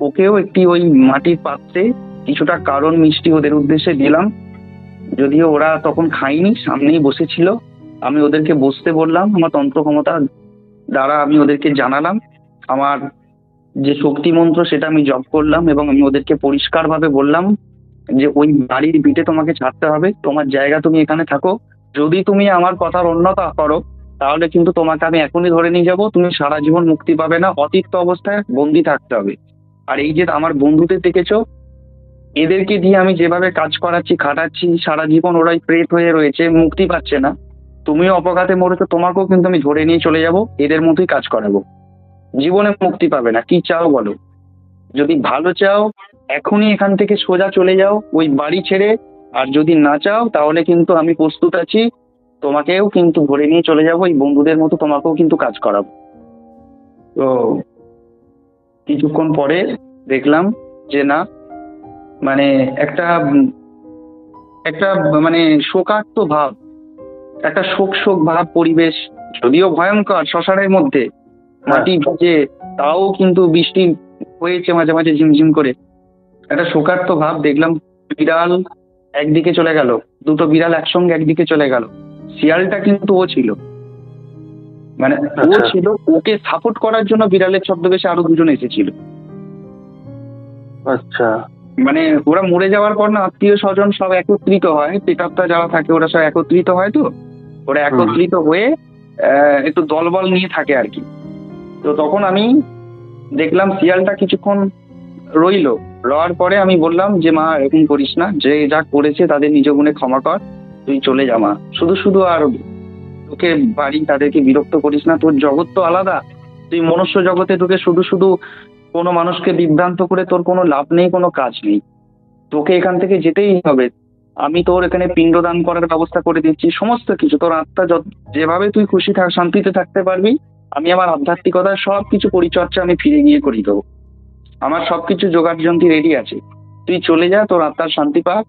ওকেও একটি ওই মাটির পাত্রে কিছুটা কারণ মিষ্টি ওদের উদ্দেশ্যে দিলাম, যদিও ওরা তখন খায়নি, সামনেই বসেছিল। আমি ওদেরকে বসতে বললাম, আমার তন্ত্র ক্ষমতা দ্বারা আমি ওদেরকে জানালাম আমার যে শক্তি মন্ত্র, সেটা আমি জপ করলাম এবং আমি ওদেরকে পরিষ্কারভাবে বললাম যে ওই বাড়ির ভিটে তোমাকে ছাড়তে হবে, তোমার জায়গা তুমি এখানে থাকো, যদি তুমি আমার কথার অন্যথা করো তাহলে কিন্তু তোমাকে আমি এখনই ধরে নিয়ে যাবো, তুমি সারা জীবন মুক্তি পাবে না, অতিষ্ঠ অবস্থায় বন্দি থাকতে হবে। আর এই যে আমার বন্ধুদের দেখেছো, এদেরকে দিয়ে আমি যেভাবে কাজ করাচ্ছি খাটাচ্ছি, সারা জীবন ওরাই প্রেত হয়ে রয়েছে, মুক্তি পাচ্ছে না, তুমিও অপঘাতে মরেছো, তোমাকেও কিন্তু আমি ধরে নিয়ে চলে যাব, এদের মতোই কাজ করাবো, জীবনে মুক্তি পাবে না। কি চাও বলো, যদি ভালো চাও এখনই এখান থেকে সোজা চলে যাও ওই বাড়ি ছেড়ে। আর যদি না চাও তাহলে কিন্তু আমি প্রস্তুত আছি, তোমাকেও কিন্তু ধরে নিয়ে চলে যাবো, এই বন্ধুদের মতো তোমাকেও কিন্তু কাজ করাবো। তো কিছুক্ষণ পরে দেখলাম যে না, মানে একটা একটা মানে শোকার্ত ভাব, একটা শোক শোক ভাব পরিবেশ, যদিও ভয়ঙ্কর শ্মশানের মধ্যে মাটি ভিজে, তাও কিন্তু বৃষ্টি হয়েছে মাঝে মাঝে ঝিমঝিম করে, একটা শোকার্ত ভাব দেখলাম। বিড়াল একদিকে চলে গেল, দুটো বিড়াল একসঙ্গে একদিকে চলে গেল। শিয়ালটা কিন্তু ও ছিল, মানে ও আচ্ছা। ছিল, ওকে সাপোর্ট করার জন্য বিড়ালের ছদ্মবেশে আরো দুজন এসেছিল। আচ্ছা। মানে ওরা মরে যাওয়ার পর না আত্মীয় স্বজন সব একত্রিত হয়, পিকআপটা যারা থাকে ওরা সব একত্রিত হয়, তো ওরা একত্রিত হয়ে একটু দলবল নিয়ে থাকে আর কি। তো তখন আমি দেখলাম শিয়ালটা কিছুক্ষণ রওয়ার পরে আমি বললাম যে মা এরকম করিস না, যে যা করেছে তাদের নিজ গুণে ক্ষমা কর, তুই চলে যা মা, শুধু শুধু আর তোকে বাড়ি তাদেরকে বিরক্ত করিস না, তোর জগৎ তো আলাদা, তুই মনুষ্য জগতে ঢুকে শুধু শুধু কোনো মানুষকে বিভ্রান্ত করে তোর কোনো লাভ নেই, কোনো কাজ নেই, তোকে এখান থেকে যেতেই হবে। আমি তোর এখানে পিণ্ডদান করার ব্যবস্থা করে দিচ্ছি, সমস্ত কিছু তোর আত্মা যেভাবে তুই খুশি শান্তিতে থাকতে পারবি, আমি আমার আধ্যাত্মিকতার সব কিছু পরিচর্যা আমি ফিরে গিয়ে করি দেবো, আমার সবকিছু জোগাড় যন্ত্রী রেডি আছে, তুই চলে যা, তোর আত্মার শান্তি পাক।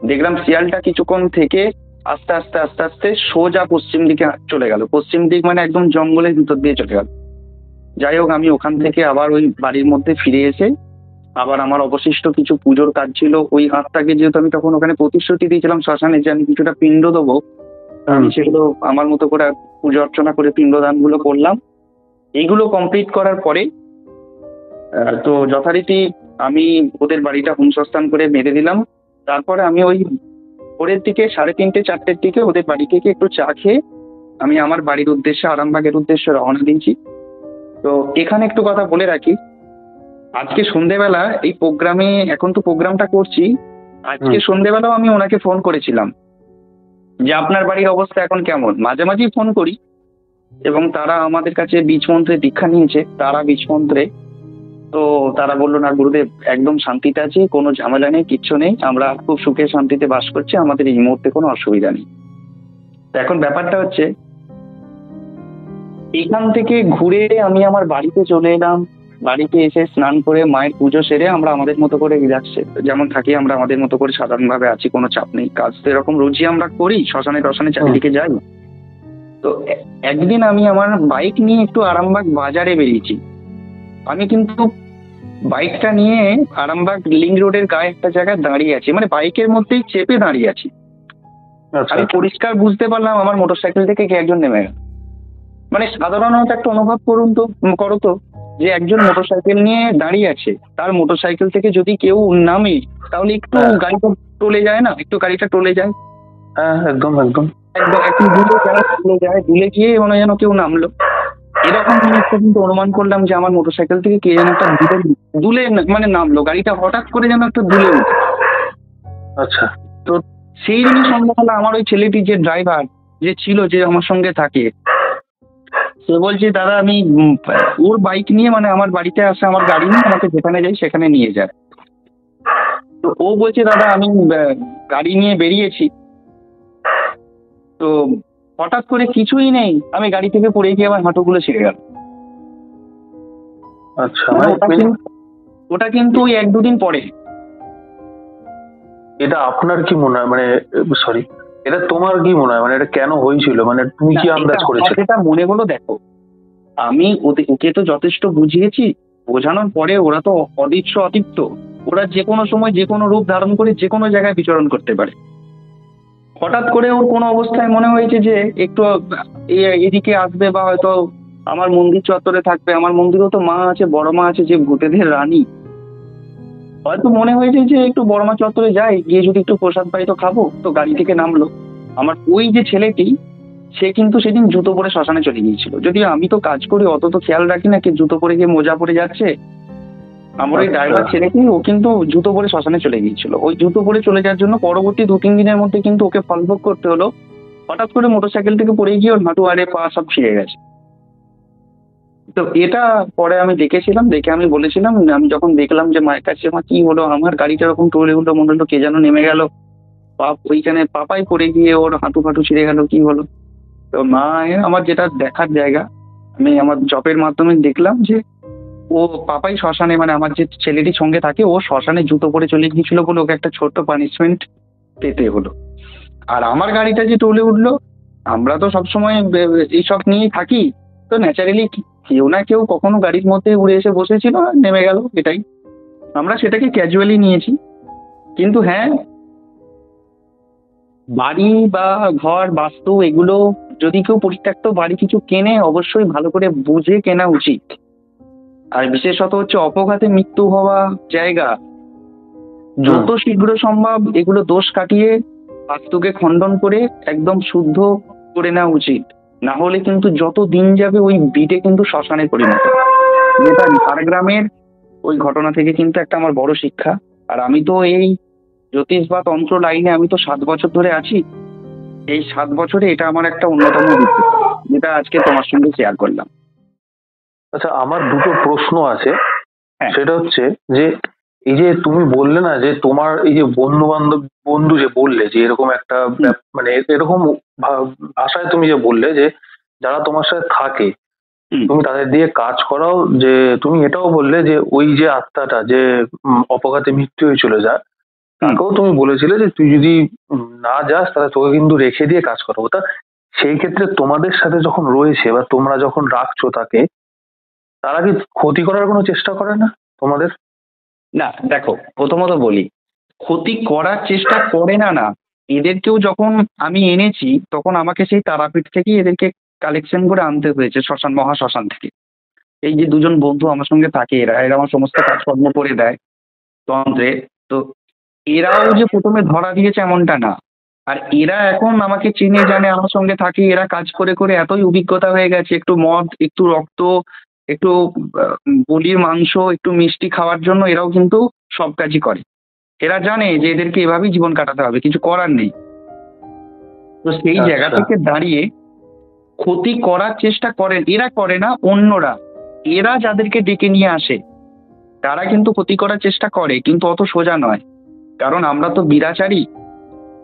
দেখলাম শিয়ালটা কিছুক্ষণ থেকে আস্তে আস্তে আস্তে আস্তে সোজা পশ্চিম দিকে চলে গেল, পশ্চিম দিক মানে একদম জঙ্গলের ভিতর দিয়ে চলে গেল। যাই হোক, আমি ওখান থেকে আবার ওই বাড়ির মধ্যে ফিরে এসে আবার আমার অবশিষ্ট কিছু পুজোর কাজ ছিল, ওই আত্মাকে যেহেতু আমি তখন ওখানে প্রতিশ্রুতি দিয়েছিলাম শ্মশানে যে আমি কিছুটা পিণ্ড দেবো, আমি সেগুলো আমার মতো করে পুজো অর্চনা করে পিণ্ডদান গুলো করলাম। এইগুলো কমপ্লিট করার পরে তো যথারীতি আমি ওদের বাড়িটা হোমসস্থান করে বেঁধে দিলাম। তারপরে আমি ওই ভোরের দিকে 3:30-4টের দিকে ওদের বাড়ি থেকে একটু চা খেয়ে আমি আমার বাড়ির উদ্দেশ্যে, আরামবাগের উদ্দেশ্যে রওনা দিয়েছি। তো এখানে একটু কথা বলে রাখি, আজকে সন্ধেবেলা এই প্রোগ্রামে, এখন তো প্রোগ্রামটা করছি, আজকে সন্ধেবেলাও আমি ওনাকে ফোন করেছিলাম যে আপনার বাড়ির অবস্থা এখন কেমন। মাঝে মাঝেই ফোন করি, এবং তারা আমাদের কাছে বীজ মন্ত্রে দীক্ষা নিয়েছে, তারা বীজ মন্ত্রে। তো তারা বললো না গুরুদেব, একদম শান্তিতে আছি, কোনো ঝামেলা নেই, কিচ্ছু নেই, আমরা খুব সুখে শান্তিতে বাস করছি, আমাদের এই মুহূর্তে কোনো অসুবিধা নেই। তো এখন ব্যাপারটা হচ্ছে, এখান থেকে ঘুরে আমি আমার বাড়িতে চলে এলাম। বাড়িতে এসে স্নান করে মায়ের পুজো সেরে আমরা আমাদের মতো করে রিল্যাক্সে যেমন থাকি, আমরা আমাদের মতো করে সাধারণভাবে আছি, কোনো চাপ নেই, কাজ তো এরকম রোজই আমরা করি, শ্মশানে টশানে চারিদিকে যাই। তো একদিন আমি আমার বাইক নিয়ে একটু আরামবাগ বাজারে বেরিয়েছি। আমি কিন্তু বাইকটা নিয়ে আরামবাগ লিংক রোডের গায়ে একটা জায়গায় দাঁড়িয়ে আছি, মানে বাইকের মধ্যেই চেপে দাঁড়িয়ে আছি। আমি পরিষ্কার বুঝতে পারলাম আমার মোটরসাইকেল থেকে কে একজন নেমে গেল। মানে সাধারণত একটা অনুভব করো তো, যে একজন মোটরসাইকেল নিয়ে দাঁড়িয়ে আছে, তার মোটরসাইকেল থেকে যদি কেউ নামে তাহলে একটু গাড়িটা টলে যায় না, একটু গাড়িটা টলে যায়। হ্যাঁ, একদম একদম একদম একটু দুলে যায়, দুলে গিয়ে মনে যেন কেউ নামলো, এরকম জিনিসটা কিন্তু অনুমান করলাম যে আমার মোটরসাইকেল থেকে কে যেন একটা দুলে মানে নামলো, গাড়িটা হঠাৎ করে যেন একটা দুলে উঠে। আচ্ছা। তো সেই দিনই সন্ধ্যাবেলা আমার ওই ছেলেটি, যে ড্রাইভার যে ছিল, যে আমার সঙ্গে থাকে, সে বলছে দাদা আমি ওর বাইক নিয়ে, মানে আমার বাড়িতে আসে আমার গাড়ি নিয়ে, আমাকে যেখানে যাই সেখানে নিয়ে যায়। তো ও বলছে দাদা আমি গাড়ি নিয়ে বেরিয়েছি, তো হঠাৎ করে কিছুই নেই, আমি গাড়ি থেকে পড়ে গিয়ে আমার হাঁটুগুলো ছিঁড়ে গেল। আচ্ছা, ওটা কিন্তু ওই 1-2 দিন পরে। এটা আপনার কি মনে হয়, মানে সরি, এটা তোমার কি মনে হয়, মানে এটা কেন হয়েছিল, মানে তুমি কি আন্দাজ করেছো? এটা মনে হলো, দেখো আমি ওকে তো যথেষ্ট বুঝিয়েছি, বোঝানোর পরে ওরা তো অদৃশ্য ওরা যে কোনো সময় যে কোনো রূপ ধারণ করে যে কোনো জায়গায় বিচরণ করতে পারে। হঠাৎ করে ওর কোনো অবস্থায় মনে হয়েছে যে একটু এদিকে আসবে, বা হয়তো আমার মন্দির চত্বরে থাকবে, আমার মন্দিরেও তো মা আছে, বড় মা আছে, যে ভূতেদের রানী, হয়তো মনে হয়েছে যে একটু বড় মা চত্বরে যাই, গিয়ে যদি একটু প্রসাদ পাই তো খাবো। তো গাড়ি থেকে নামলো। আমার ওই যে ছেলেটি, সে কিন্তু সেদিন জুতো পরে শ্মশানে চলে গিয়েছিল, যদিও আমি তো কাজ করি অত তো খেয়াল রাখি না কে জুতো পরে গিয়ে মোজা পরে যাচ্ছে। আমার ওই ড্রাইভার ছেলেটি, ও কিন্তু জুতো পরে শ্মশানে চলে গিয়েছিল। ওই জুতো পরে চলে যাওয়ার জন্য পরবর্তী 2-3 দিনের মধ্যে কিন্তু ওকে ফলভোগ করতে হলো। হঠাৎ করে মোটরসাইকেল থেকে পড়ে গিয়ে ওর হাঁটু আড়ে পা সব ছিঁড়ে গেছে। তো এটা পরে আমি দেখেছিলাম, দেখে আমি বলেছিলাম, আমি যখন দেখলাম যে মায়ের কাছে, মা কি হলো, আমার গাড়িটা এরকম টলে উঠলো, মনে হলো কে যেন নেমে গেল, ওইখানে পাপাই পড়ে গিয়ে ওর হাঁটু ফাটু ছিঁড়ে গেল, কি হলো। তো মা, আমার যেটা দেখার জায়গা, আমি আমার জবের মাধ্যমে দেখলাম যে ও পাপাই শ্মশানে, মানে আমার যে ছেলেটি সঙ্গে থাকে, ও শ্মশানে জুতো পরে চলে গিয়েছিল বলে ওকে একটা ছোট্ট পানিশমেন্ট পেতে হলো। আর আমার গাড়িটা যে টলে উঠলো, আমরা তো সবসময় এইসব নিয়েই থাকি, তো ন্যাচারালি কেউ না কেউ কখনো গাড়ির মধ্যে উড়ে এসে বসেছিল আর নেমে গেল, এটাই। আমরা সেটাকে ক্যাজুয়ালি নিয়েছি। কিন্তু হ্যাঁ, বাড়ি বা ঘর বাস্তু এগুলো যদি কেউ পরিত্যক্ত বাড়ি কিছু কেনে, অবশ্যই ভালো করে বুঝে কেনা উচিত। আর বিশেষত হচ্ছে অপঘাতে মৃত্যু হওয়া জায়গা, যত শীঘ্র সম্ভব এগুলো দোষ কাটিয়ে বাস্তুকে খণ্ডন করে একদম শুদ্ধ করে নেওয়া উচিত। না হলে কিন্তু যত দিন যাবে ওই বিটে কিন্তু শ্মশানে পরিণত হবে। যেটা ঝাড়গ্রামের ওই ঘটনা থেকে কিন্তু একটা আমার বড় শিক্ষা। আর আমি তো এই জ্যোতিষ বা তন্ত্র লাইনে আমি তো 7 বছর ধরে আছি। এই 7 বছরে এটা আমার একটা অন্যতম অভিজ্ঞতা, যেটা আজকে তোমার সঙ্গে শেয়ার করলাম। আচ্ছা, আমার দুটো প্রশ্ন আছে। হ্যাঁ। সেটা হচ্ছে যে এই যে তুমি বললে না যে তোমার এই যে বন্ধু যে বললে যে এরকম একটা মানে এরকম ভাষায় তুমি যে বললে যে যারা তোমার সাথে থাকে তুমি তাদের দিয়ে কাজ করাও, যে তুমি এটাও বললে যে ওই যে আত্মাটা যে অপঘাতে মৃত্যু হয়ে চলে যায় তাকেও তুমি বলেছিলে যে তুই যদি না যাস তাহলে তোকে কিন্তু রেখে দিয়ে কাজ করাবো। তা সেই ক্ষেত্রে তোমাদের সাথে যখন রয়েছে বা তোমরা যখন রাখছো তাকে, তারা কি ক্ষতি করার কোনো চেষ্টা করে না তোমাদের? না, দেখো, প্রথমত বলি, ক্ষতি করার চেষ্টা করে না, না। এদেরকেও যখন আমি এনেছি তখন আমাকে সেই তারাপীঠ থেকেই এদেরকে কালেকশন করে আনতে হয়েছে, শ্মশান মহাশ্মশান থেকে। এই যে দুজন বন্ধু আমার সঙ্গে থাকে, এরা এরা আমার সমস্ত কাজকর্ম করে দেয় তন্ত্রে। তো এরাও যে প্রথমে ধরা দিয়েছে এমনটা না। আর এরা এখন আমাকে চিনে জানে, আমার সঙ্গে থাকে, এরা কাজ করে করে এতই অভিজ্ঞতা হয়ে গেছে, একটু মদ, একটু রক্ত, একটু বলির মাংস, একটু মিষ্টি খাওয়ার জন্য এরাও কিন্তু সব কাজই করে। এরা জানে যে এদেরকে এভাবেই জীবন কাটাতে হবে, কিছু করার নেই। তো সেই জায়গা আচ্ছা। থেকে দাঁড়িয়ে ক্ষতি করার চেষ্টা করেন এরা, করে না অন্যরা। এরা যাদেরকে ডেকে নিয়ে আসে তারা কিন্তু ক্ষতি করার চেষ্টা করে, কিন্তু অত সোজা নয়। কারণ আমরা তো বিরাচারী,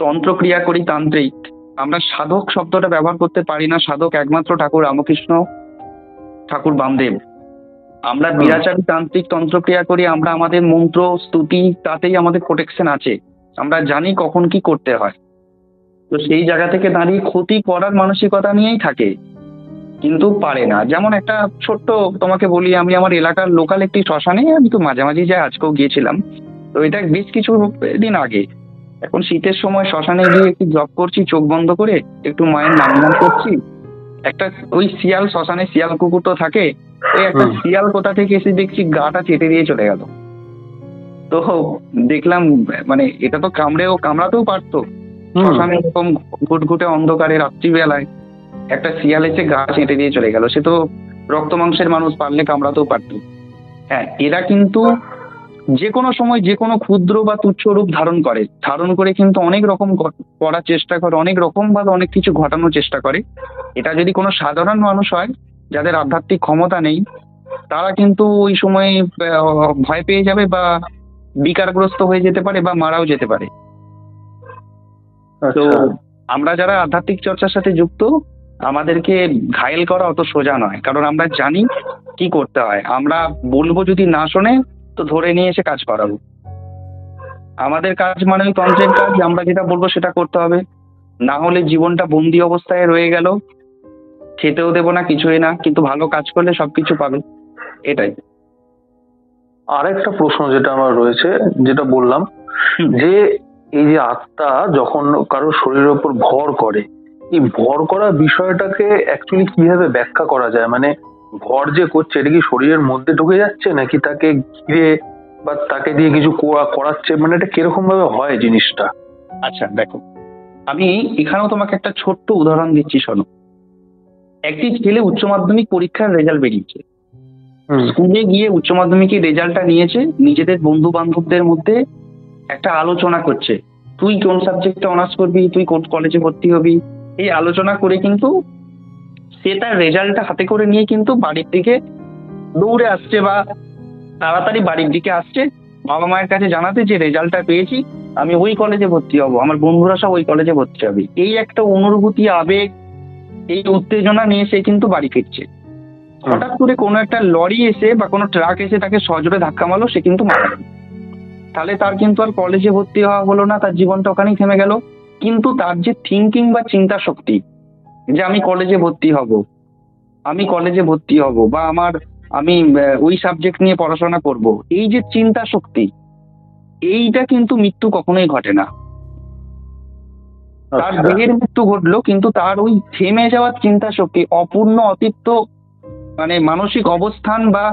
তন্ত্রক্রিয়া করি, তান্ত্রিক। আমরা সাধক শব্দটা ব্যবহার করতে পারি না। সাধক একমাত্র ঠাকুর রামকৃষ্ণ, ঠাকুর বামদেব। আমরা বিরাচারী তান্ত্রিক, তন্ত্রক্রিয়া করি। আমরা আমাদের মন্ত্র স্তুতি, তাতেই আমাদের প্রোটেকশন আছে। আমরা জানি কখন কি করতে হয়। তো সেই জায়গা থেকে দাঁড়িয়ে ক্ষতি করার মানসিকতা নিয়েই থাকে, কিন্তু পারে না। যেমন একটা ছোট্ট তোমাকে বলি, আমি আমার এলাকার লোকাল একটি শ্মশানে আমি তো মাঝে মাঝে যাই, আজকেও গিয়েছিলাম। তো এটা বেশ কিছু দিন আগে। এখন শীতের সময় শ্মশানে গিয়ে একটু জব করছি চোখ বন্ধ করে, একটু মায়ের নাম গান করছি। একটা ওই শিয়াল, শ্মশানে শিয়াল কুকুর তো থাকে, ওই একটা শিয়াল কোথা থেকে এসে দেখছি গাটা চেটে দিয়ে চলে গেল। তো দেখলাম, মানে এটা তো কামড়াতেও পারতো। শ্মশানে এরকম ঘুটঘুটে অন্ধকারে রাত্রিবেলায় একটা শিয়াল এসে গা চেটে দিয়ে চলে গেল। সে তো রক্ত মাংসের মানুষ, পারলে কামড়াতেও পারতো। হ্যাঁ, এরা কিন্তু যে কোনো সময় যে কোনো ক্ষুদ্র বা তুচ্ছ রূপ ধারণ করে কিন্তু অনেক রকম করার চেষ্টা করে, অনেক রকম ভাবে অনেক কিছু ঘটানোর চেষ্টা করে। এটা যদি কোনো সাধারণ মানুষ হয়, যাদের আধ্যাত্মিক ক্ষমতা নেই, তারা কিন্তু ওই সময় ভয় পেয়ে যাবে বা বিকারগ্রস্ত হয়ে যেতে পারে বা মারাও যেতে পারে। তো আমরা যারা আধ্যাত্মিক চর্চার সাথে যুক্ত, আমাদেরকে ঘায়েল করা অত সোজা নয়, কারণ আমরা জানি কি করতে হয়। আমরা বলবো, যদি না শোনে তো ধরে নিয়ে এসে কাজ করাবো। আমাদের কাজ মানে ওই তন্ত্রের কাজ, আমরা যেটা বলবো সেটা করতে হবে। না হলে জীবনটা বন্দি অবস্থায় রয়ে গেল, খেতেও দেবো না, কিছুই না, কিন্তু ভালো কাজ করলে সবকিছু পাবে। এটাই। আরেকটা প্রশ্ন যেটা আমার রয়েছে, যেটা বললাম যে এই যে আত্মা যখন কারো শরীরের উপর ভর করে, এই ভর করা বিষয়টাকে অ্যাকচুয়ালি কিভাবে ব্যাখ্যা করা যায়? মানে ভর যে করছে এটা কি শরীরের মধ্যে ঢুকে যাচ্ছে, নাকি তাকে ঘিরে বা তাকে দিয়ে কিছু করাচ্ছে? মানে এটা কিরকম ভাবে হয় জিনিসটা? আচ্ছা, দেখো, আমি এখানেও তোমাকে একটা ছোট্ট উদাহরণ দিচ্ছি, শোনো। একটি ছেলে উচ্চ মাধ্যমিক পরীক্ষার রেজাল্ট বেরিয়েছে। স্কুলে গিয়ে উচ্চ মাধ্যমিকের রেজাল্টটা নিয়েছে, নিজেদের বন্ধু বান্ধবদের মধ্যে একটা আলোচনা করছে, তুই কোন সাবজেক্টে অনার্স করবি, তুই কোন কলেজে ভর্তি হবি। এই আলোচনা করে কিন্তু সে তার রেজাল্টটা হাতে করে নিয়ে কিন্তু বাড়ির দিকে দৌড়ে আসছে বা তাড়াতাড়ি বাড়ির দিকে আসছে বাবা মায়ের কাছে জানাতে যে রেজাল্টটা পেয়েছি, আমি ওই কলেজে ভর্তি হব, আমার বন্ধুরা সব ওই কলেজে ভর্তি হবে। এই একটা অনুভূতি, আবেগ, এই উত্তেজনা নিয়ে সে কিন্তু বাড়ি ফিরছে। হঠাৎ করে কোনো একটা লরি এসে বা কোনো ট্রাক এসে তাকে সজোরে ধাক্কা মারলো, সে কিন্তু মারা গেল। তাহলে তার কিন্তু আর কলেজে ভর্তি হওয়া হলো না, তার জীবনটা ওখানেই থেমে গেল। কিন্তু তার যে থিঙ্কিং বা চিন্তা শক্তি, যে আমি কলেজে ভর্তি হব, আমি কলেজে ভর্তি হব বা আমি ওই সাবজেক্ট নিয়ে পড়াশোনা করব, এই যে চিন্তা শক্তি, এইটা কিন্তু মৃত্যু কখনোই ঘটে না। তার আচ্ছা। দেহের মৃত্যু ঘটলো, কিন্তু তার ওই থেমে যাওয়ার চিন্তা শক্তি, অপূর্ণ অতৃপ্ত মানে মানসিক অবস্থান বা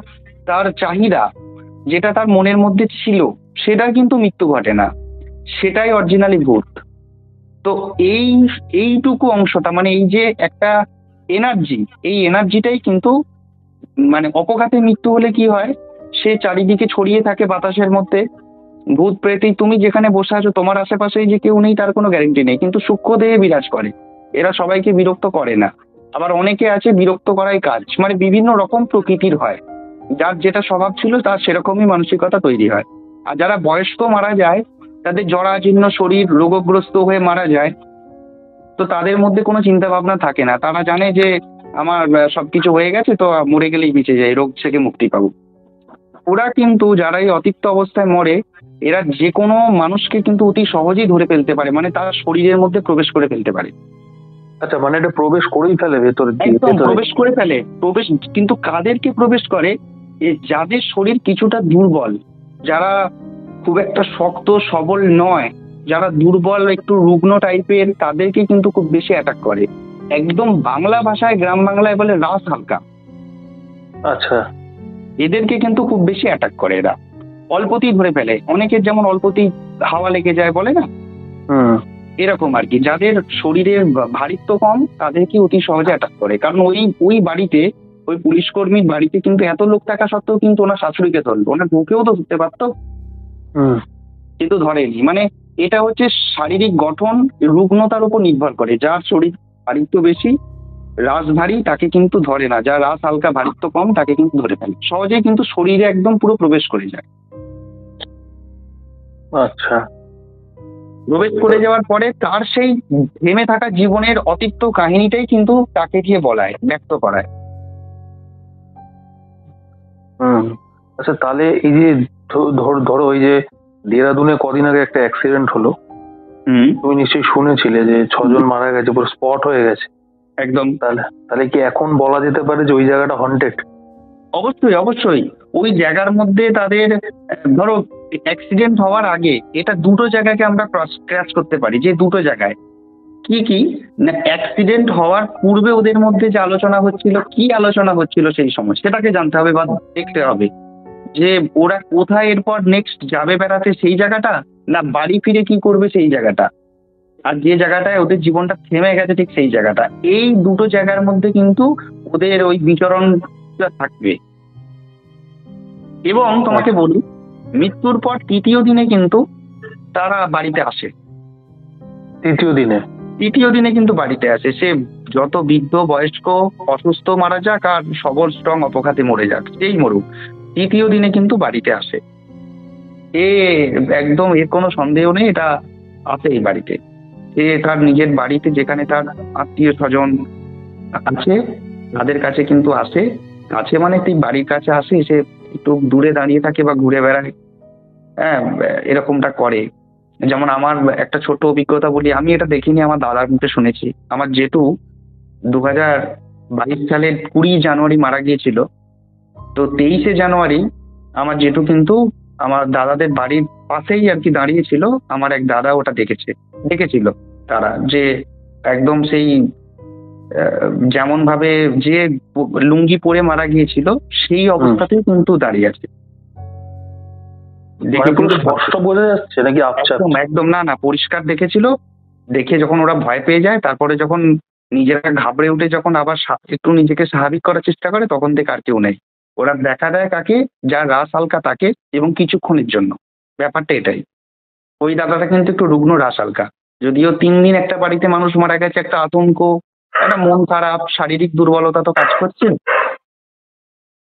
তার চাহিদা, যেটা তার মনের মধ্যে ছিল, সেটার কিন্তু মৃত্যু ঘটে না। সেটাই অরিজিনালি ভূত। তো এই এইটুকু অংশটা, মানে এই যে একটা এনার্জি, এই এনার্জিটাই কিন্তু মানে অপঘাতে মৃত্যু হলে কি হয়, সে চারিদিকে ছড়িয়ে থাকে বাতাসের মধ্যে। ভূত প্রেতই, তুমি যেখানে বসে আছো তোমার আশেপাশেই যে কেউ নেই তার কোনো গ্যারেন্টি নেই, কিন্তু সূক্ষ্ম দেহে বিরাজ করে। এরা সবাইকে বিরক্ত করে না। আবার অনেকে আছে বিরক্ত করাই কাজ, মানে বিভিন্ন রকম প্রকৃতির হয়। যার যেটা স্বভাব ছিল তার সেরকমই মানসিকতা তৈরি হয়। আর যারা বয়স্ক মারা যায়, তাদের জরাজীর্ণ শরীর, রোগগ্রস্ত হয়ে মারা যায়, তো তাদের মধ্যে কোনো চিন্তা ভাবনা থাকে না। তারা জানে যে আমার সবকিছু হয়ে গেছে, তো মরে গেলেই বেঁচে যায়, রোগ থেকে মুক্তি পাবো। ওরা কিন্তু, যারা এই অতিপ্ত অবস্থায় মরে, এরা যে কোনো মানুষকে কিন্তু অতি সহজেই ধরে ফেলতে পারে, মানে তার শরীরের মধ্যে প্রবেশ করে ফেলতে পারে। আচ্ছা, মানে এটা প্রবেশ করেই ফেলে ভেতরে একদম ভেতরে? প্রবেশ করে ফেলে। প্রবেশ কিন্তু কাদেরকে প্রবেশ করে, যাদের শরীর কিছুটা দুর্বল, যারা খুব একটা শক্ত সবল নয়, যারা দুর্বল একটু রুগ্ন টাইপের, তাদেরকে কিন্তু খুব বেশি অ্যাটাক করে। একদম বাংলা ভাষায়, গ্রাম বাংলায় বলে রাস হালকা। আচ্ছা। এদেরকে কিন্তু খুব বেশি অ্যাটাক করে এরা, অল্পতেই ধরে ফেলে। অনেকের যেমন অল্পতেই হাওয়া লেগে যায় বলে না, হুম। এরকম আর কি। যাদের শরীরের ভারিত্ব কম, তাদেরকে অতি সহজে অ্যাটাক করে। কারণ ওই ওই বাড়িতে, ওই পুলিশ কর্মীর বাড়িতে কিন্তু এত লোক থাকা সত্ত্বেও কিন্তু ওনার শাশুড়িকে ধরলো, ওনার বউকেও তো ধরতে পারতো, হুম। কিন্তু ধরেনি। মানে এটা হচ্ছে শারীরিক গঠন, রুগ্নতার উপর নির্ভর করে। যার শরীর ভারিত্ব বেশি, রাস ভারী, তাকে কিন্তু ধরে না। যার রাস হালকা, ভারিত্ব কম, তাকে কিন্তু ধরে ফেলে সহজেই, কিন্তু শরীরে একদম পুরো প্রবেশ করে যায়। আচ্ছা। প্রবেশ করে যাওয়ার পরে তার সেই থেমে থাকা জীবনের অতিরিক্ত কাহিনীটাই কিন্তু তাকে দিয়ে বলায়, ব্যক্ত করায়। হুম। আচ্ছা, তাহলে এই যে ধরো ওই যে দেরাদুনে কদিন আগে একটা অ্যাক্সিডেন্ট হলো, তুমি নিশ্চয়ই শুনেছিলে যে 6 জন মারা গেছে, পুরো স্পট হয়ে গেছে। একদম। তাহলে তাহলে কি এখন বলা যেতে পারে যে ওই জায়গাটা হন্টেড? অবশ্যই অবশ্যই। ওই জায়গার মধ্যে তাদের ধরো অ্যাক্সিডেন্ট হওয়ার আগে এটা দুটো জায়গাকে আমরা ক্র্যাশ করতে পারি। যে দুটো জায়গায় কি কি না, অ্যাক্সিডেন্ট হওয়ার পূর্বে ওদের মধ্যে যে আলোচনা হচ্ছিল, কি আলোচনা হচ্ছিল সেই সময়, সেটাকে জানতে হবে বা দেখতে হবে যে ওরা কোথায় এরপর নেক্সট যাবে বেড়াতে, সেই জায়গাটা, না বাড়ি ফিরে কি করবে সেই জায়গাটা, আর যে জায়গাটায় ওদের জীবনটা থেমে গেছে ঠিক সেই জায়গাটা। এই দুটো জায়গার মধ্যে কিন্তু ওদের ওই বিচরণ থাকবে। এবং তোমাকে বলি, মৃত্যুর পর তৃতীয় দিনে কিন্তু তারা বাড়িতে আসে। তৃতীয় দিনে কিন্তু বাড়িতে আসে। সে যত বৃদ্ধ, বয়স্ক, অসুস্থ মারা যাক আর সবল স্ট্রং অপঘাতে মরে যাক, যেই মরুক, তৃতীয় দিনে কিন্তু বাড়িতে আসে। এ একদম, এর কোনো সন্দেহ নেই, এটা আছে এই বাড়িতে। সে তার নিজের বাড়িতে, যেখানে তার আত্মীয় স্বজন আছে, তাদের কাছে কিন্তু আসে। কাছে মানে তুই বাড়ির কাছে আসে, এসে একটু দূরে দাঁড়িয়ে থাকে বা ঘুরে বেড়ায়। হ্যাঁ, এরকমটা করে। যেমন আমার একটা ছোট অভিজ্ঞতা বলি, আমি এটা দেখিনি, আমার দাদার মুখে শুনেছি। আমার জেঠু 2022 সালের 20 জানুয়ারি মারা গিয়েছিল। তো 23শে জানুয়ারি আমার জেঠু কিন্তু আমার দাদাদের বাড়ির পাশেই আর কি দাঁড়িয়েছিল। আমার এক দাদা ওটা দেখেছিল তারা, যে একদম সেই যেমন ভাবে যে লুঙ্গি পরে মারা গিয়েছিল সেই অবস্থাতেই কিন্তু দাঁড়িয়ে আছে। মানে পুরো স্পষ্ট বোঝা যাচ্ছে নাকি আবছা? একদম একদম, না না, পরিষ্কার দেখেছিল। দেখে যখন ওরা ভয় পেয়ে যায়, তারপরে যখন নিজেরা ঘাবড়ে উঠে যখন আবার একটু নিজেকে স্বাভাবিক করার চেষ্টা করে, তখন থেকে আর কেউ নেই। ওরা দেখা দেয় কাকে, যার রাস হালকা তাকে, এবং কিছুক্ষণের জন্য। ব্যাপারটা এটাই। ওই দাদাটা কিন্তু একটু রুগ্ন, রাস হালকা। যদিও 3 দিন একটা বাড়িতে মানুষ মারা গেছে, একটা আতঙ্ক, একটা মন খারাপ, শারীরিক দুর্বলতা তো কাজ করছে।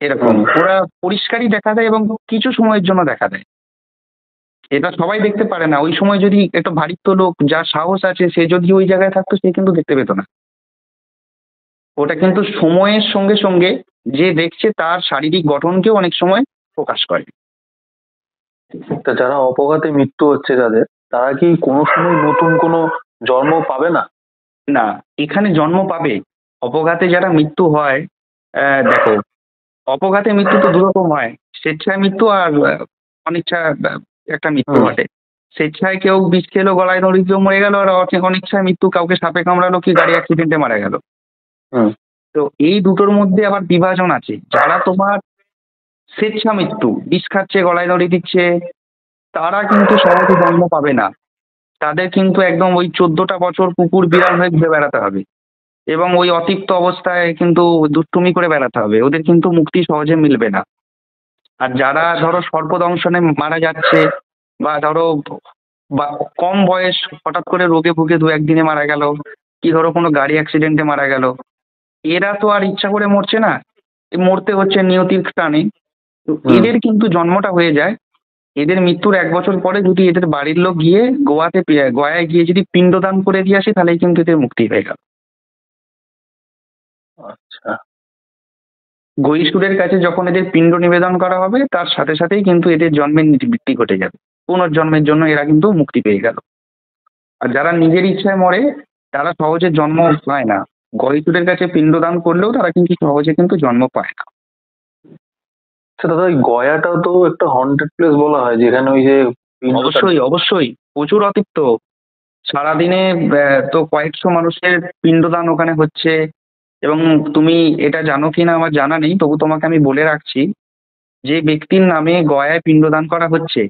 এরকম ওরা পরিষ্কারই দেখা দেয় এবং কিছু সময়ের জন্য দেখা দেয়। এটা সবাই দেখতে পারে না। ওই সময় যদি একটা ভারিত্ব লোক, যার সাহস আছে, সে যদি ওই জায়গায় থাকতো, সে কিন্তু দেখতে পেত না। ওটা কিন্তু সময়ের সঙ্গে সঙ্গে যে দেখছে তার শারীরিক গঠনকেও অনেক সময় প্রকাশ করে। তা যারা অপঘাতে মৃত্যু হচ্ছে যাদের, তারা কি কোনো সময় নতুন কোনো জন্ম পাবে না? না, এখানে জন্ম পাবে। অপঘাতে যারা মৃত্যু হয়, দেখো, অপঘাতে মৃত্যু তো দুরকম হয়। স্বেচ্ছায় মৃত্যু আর অনিচ্ছা একটা মৃত্যু হুম। ঘটে। স্বেচ্ছায় কেউ বিষ খেলো, গলায় দড়ি দিয়ে মরে গেল, আর অনিচ্ছায় মৃত্যু, কাউকে সাপে কামড়ালো কি গাড়ি অ্যাক্সিডেন্টে মারা গেল। হুম। তো এই দুটোর মধ্যে আবার বিভাজন আছে। যারা তোমার স্বেচ্ছা মৃত্যু, বিষ খাচ্ছে, গলায় দড়ি দিচ্ছে, তারা কিন্তু সহজে জন্ম পাবে না। তাদের কিন্তু একদম ওই 14টা বছর কুকুর বিড়াল হয়ে ঘুরে বেড়াতে হবে এবং ওই অতিপ্ত অবস্থায় কিন্তু দুষ্টুমি করে বেড়াতে হবে। ওদের কিন্তু মুক্তি সহজে মিলবে না। আর যারা ধরো সর্পদংশনে মারা যাচ্ছে, বা ধরো বা কম বয়স হঠাৎ করে রোগে ভুগে দু একদিনে মারা গেল, কি ধরো কোনো গাড়ি অ্যাক্সিডেন্টে মারা গেল, এরা তো আর ইচ্ছা করে মরছে না, মরতে হচ্ছে নিয়তির টানে। তো হুম। এদের কিন্তু জন্মটা হয়ে যায়। এদের মৃত্যুর 1 বছর পরে যদি এদের বাড়ির লোক গিয়ে গয়ায় গিয়ে যদি পিণ্ডদান করে দিয়ে আসে, তাহলেই কিন্তু এদের মুক্তি হয়ে গেল। আচ্ছা। গহীশুরের কাছে যখন এদের পিণ্ড নিবেদন করা হবে, তার সাথে সাথেই কিন্তু এদের জন্মের বৃদ্ধি ঘটে যাবে। পুনর্জন্মের জন্য এরা কিন্তু মুক্তি পেয়ে গেল। আর যারা নিজের ইচ্ছায় মরে, তারা সহজে জন্ম পায় না। গহীশুরের কাছে পিণ্ডদান করলেও তারা কিন্তু সহজে কিন্তু জন্ম পায় না। আচ্ছা দাদা, ওই গয়াটাও তো একটা হন্টেড প্লেস বলা হয়, যেখানে ওই যে পিণ্ডটা- অবশ্যই অবশ্যই, প্রচুর অতিপ্ত। সারাদিনে তো কয়েকশো মানুষের পিণ্ডদান ওখানে হচ্ছে। এবং তুমি এটা জানো কিনা আমার জানা নেই, তবু তোমাকে আমি বলে রাখছি, যে ব্যক্তির নামে গয়ায় পিণ্ডদান করা হচ্ছে,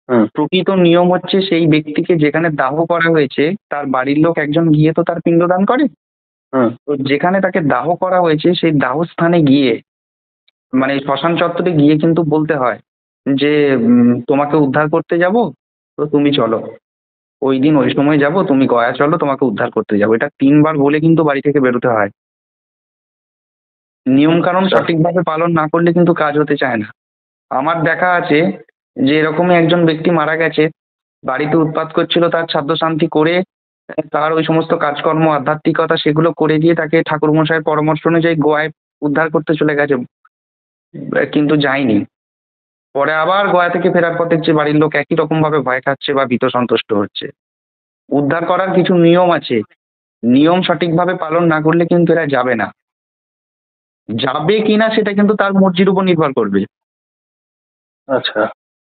হুম। প্রকৃত নিয়ম হচ্ছে সেই ব্যক্তিকে যেখানে দাহ করা হয়েছে, তার বাড়ির লোক একজন গিয়ে তো তার পিণ্ডদান করে। হুম। তো যেখানে তাকে দাহ করা হয়েছে, সেই দাহ স্থানে গিয়ে, মানে শ্মশান চত্বরে গিয়ে কিন্তু বলতে হয় যে তোমাকে উদ্ধার করতে যাব, তো তুমি চলো, ওই দিন ওই সময় যাব, তুমি গয়া চলো, তোমাকে উদ্ধার করতে যাবো। এটা 3বার বলে কিন্তু বাড়ি থেকে বেরোতে হয়। নিয়ম কানুন আচ্ছা। সঠিকভাবে পালন না করলে কিন্তু কাজ হতে চায় না। আমার দেখা আছে যে এরকমই একজন ব্যক্তি মারা গেছে, বাড়িতে উৎপাত করছিল, তার শ্রাদ্ধ শান্তি করে, তার ওই সমস্ত কাজকর্ম আধ্যাত্মিকতা সেগুলো করে দিয়ে তাকে ঠাকুরমশাইয়ের পরামর্শ অনুযায়ী গোয়ায় উদ্ধার করতে চলে গেছে, কিন্তু যায়নি। পরে আবার গয়া থেকে ফেরার পর দেখছে বাড়ির লোক একই রকম ভাবে ভয় খাচ্ছে বা ভীত সন্তুষ্ট হচ্ছে। উদ্ধার করার কিছু নিয়ম আছে, নিয়ম সঠিকভাবে পালন না করলে কিন্তু এরা যাবে না। যাবে কিনা সেটা কিন্তু তার মর্জির উপর নির্ভর করবে। আচ্ছা।